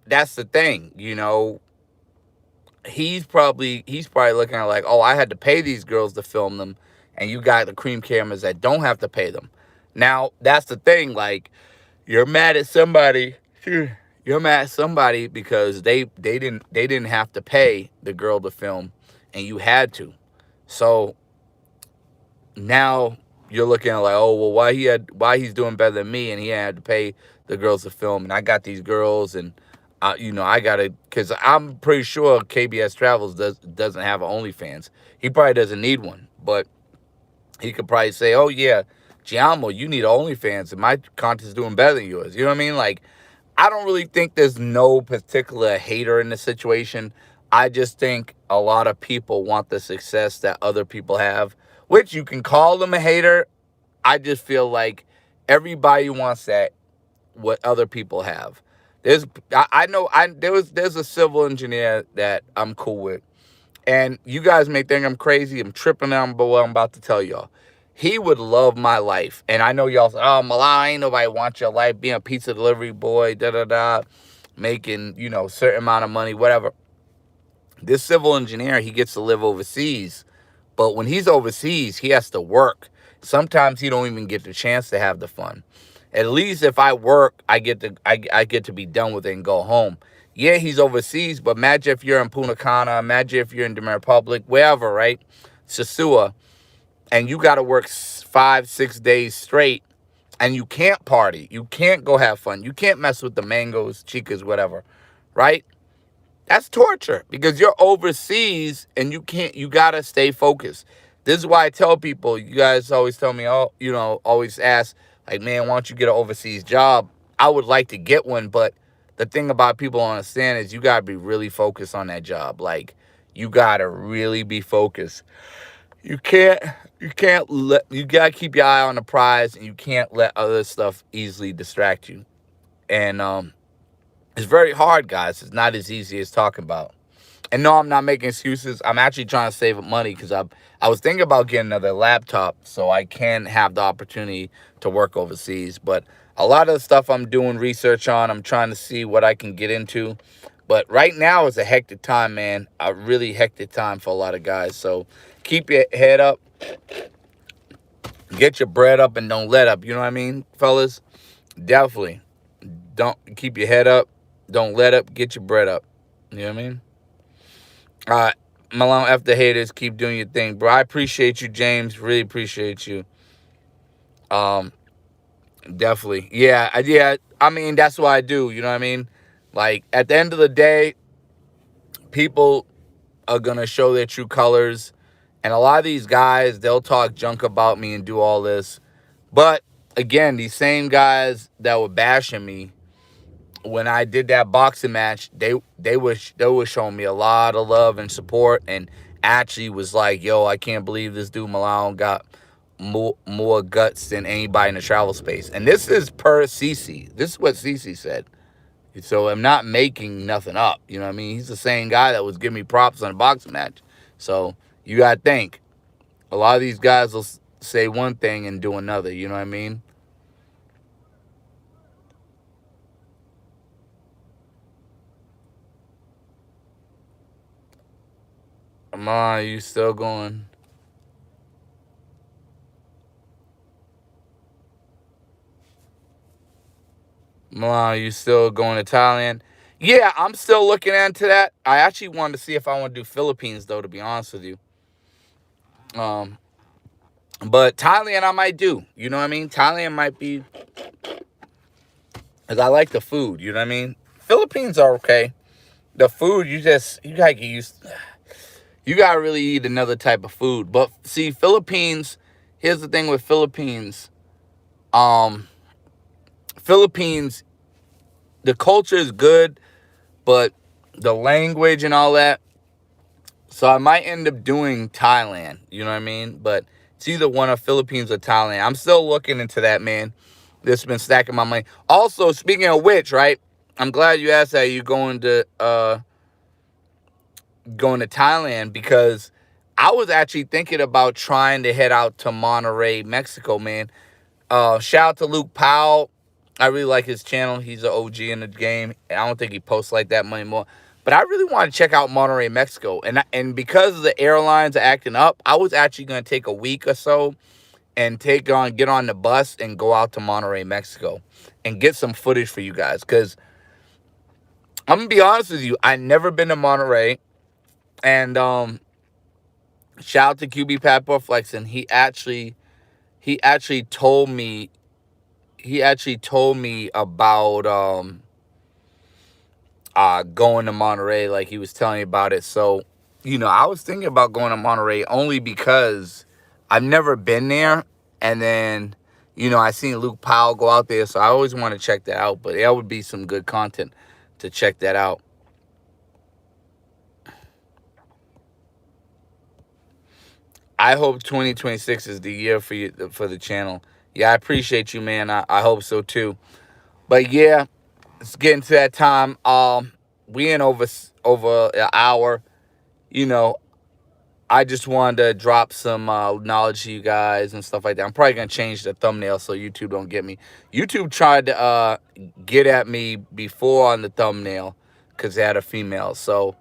that's the thing. He's probably looking at like, oh, I had to pay these girls to film them, and you got the cream cameras that don't have to pay them. Now, that's the thing. Like, you're mad at somebody. You're mad at somebody because they didn't have to pay the girl to film, and you had to. So now you're looking at like, oh, well, why he's doing better than me, and he had to pay the girls to film, and I got these girls, and I gotta, because I'm pretty sure KBS Travels doesn't have an OnlyFans. He probably doesn't need one, but he could probably say, oh yeah, Giamo, you need OnlyFans, and my content's doing better than yours. You know what I mean? Like, I don't really think there's no particular hater in the situation. I just think a lot of people want the success that other people have, which you can call them a hater. I just feel like everybody wants that, what other people have. There's a civil engineer that I'm cool with, and you guys may think I'm crazy. I'm tripping on, but what I'm about to tell y'all. he would love my life. And I know y'all say, oh, Milan, ain't nobody wants your life, being a pizza delivery boy, da-da-da, making, you know, certain amount of money, whatever. This civil engineer, he gets to live overseas. But when he's overseas, he has to work. Sometimes he don't even get the chance to have the fun. At least if I work, I get to be done with it and go home. Yeah, he's overseas, but imagine if you're in Punta Cana, imagine if you're in Dominican Republic, wherever, right? Sosua, and you got to work 5-6 days straight, and you can't party. You can't go have fun. You can't mess with the mangoes, chicas, whatever, right? That's torture because you're overseas and you got to stay focused. This is why I tell people, you guys always tell me, oh, you know, always ask, like, man, why don't you get an overseas job? I would like to get one, but the thing about people don't understand is you got to be really focused on that job. Like, you got to really be focused. You can't you got to keep your eye on the prize, and you can't let other stuff easily distract you. And it's very hard, guys. It's not as easy as talking about. And no, I'm not making excuses. I'm actually trying to save up money because I was thinking about getting another laptop so I can have the opportunity to work overseas. But a lot of the stuff I'm doing research on, I'm trying to see what I can get into. But right now is a hectic time, man. A really hectic time for a lot of guys. So keep your head up. Get your bread up and don't let up. You know what I mean, fellas? Definitely. Don't keep your head up. Don't let up. Get your bread up. You know what I mean? Malone, F the haters, keep doing your thing, bro. I appreciate you, James. Really appreciate you. Um, Definitely. Yeah. I mean, that's what I do. You know what I mean? Like, at the end of the day, people are gonna show their true colors, and a lot of these guys, they'll talk junk about me and do all this. But again, these same guys that were bashing me when I did that boxing match, they were showing me a lot of love and support, and actually was like, yo, I can't believe this dude Malone got more guts than anybody in the travel space. And this is per CC. This is what CC said. So I'm not making nothing up. You know what I mean? He's the same guy that was giving me props on a boxing match. So you got to think. A lot of these guys will say one thing and do another. You know what I mean? Come on, you still going? Milan, you still going to Thailand? Yeah, I'm still looking into that. I actually wanted to see if I want to do Philippines, though, to be honest with you. Um, but Thailand I might do. You know what I mean? Thailand might be, because I like the food. You know what I mean? Philippines are okay. The food, you gotta get used. You gotta really eat another type of food. But see, Philippines. Here's the thing with Philippines. Um, Philippines, the culture is good, but the language and all that. So I might end up doing Thailand. You know what I mean? But it's either one of Philippines or Thailand. I'm still looking into that, man. This has been stacking my money. Also, speaking of which, right? I'm glad you asked that. You going to Thailand, because I was actually thinking about trying to head out to Monterrey, Mexico, man. Shout out to Luke Powell. I really like his channel. He's an OG in the game. I don't think he posts like that much anymore. But I really want to check out Monterrey, Mexico. And because the airlines are acting up, I was actually going to take a week or so and get on the bus and go out to Monterrey, Mexico, and get some footage for you guys. Because I'm going to be honest with you, I've never been to Monterrey. And shout out to QB Pat Flexing. He actually told me about going to Monterey, like he was telling me about it. So, I was thinking about going to Monterey only because I've never been there. And then, I seen Luke Powell go out there, so I always want to check that out. But that would be some good content to check that out. I hope 2026 is the year for you, for the channel. Yeah, I appreciate you, man. I hope so too. But yeah, it's getting to that time. We in over an hour. You know, I just wanted to drop some knowledge to you guys and stuff like that. I'm probably gonna change the thumbnail so YouTube don't get me. YouTube tried to get at me before on the thumbnail because they had a female. So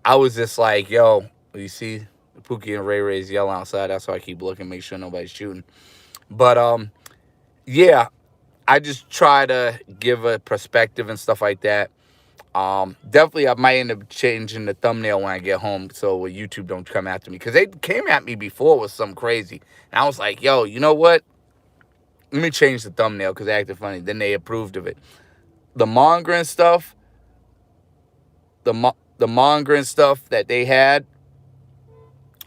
I was just like, yo, you see Pookie and Ray Ray's yelling outside. That's why I keep looking, make sure nobody's shooting. But yeah, I just try to give a perspective and stuff like that. Definitely I might end up changing the thumbnail when I get home so YouTube don't come after me. Because they came at me before with something crazy. And I was like, yo, you know what? Let me change the thumbnail because they acted funny. Then they approved of it. The mongering stuff, the mongering stuff that they had,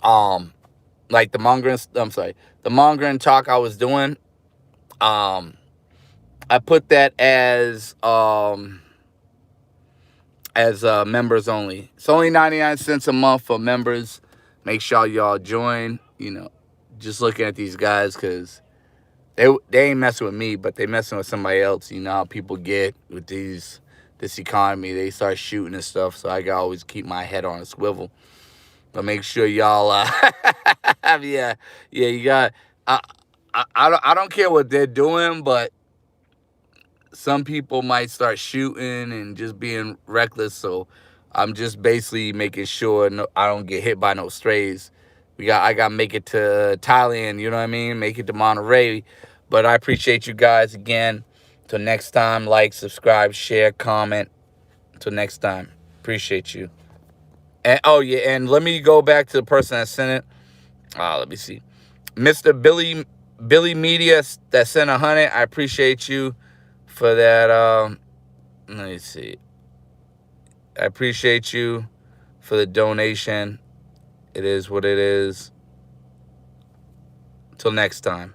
like the mongering, the mongering talk I was doing, I put that as members only. It's only 99 cents a month for members. Make sure y'all join. You know, just looking at these guys because they ain't messing with me, but they messing with somebody else. You know how people get with this economy. They start shooting and stuff. So I gotta always keep my head on a swivel. But make sure y'all, yeah, you got. I don't care what they're doing, but some people might start shooting and just being reckless. So I'm just basically making sure I don't get hit by no strays. I got to make it to Thailand, you know what I mean? Make it to Monterey. But I appreciate you guys again. Till next time, like, subscribe, share, comment. Till next time. Appreciate you. And oh yeah, and let me go back to the person that sent it. Let me see. Mr. Billy Media that sent 100. I appreciate you for that. Let me see. I appreciate you for the donation. It is what it is. Till next time.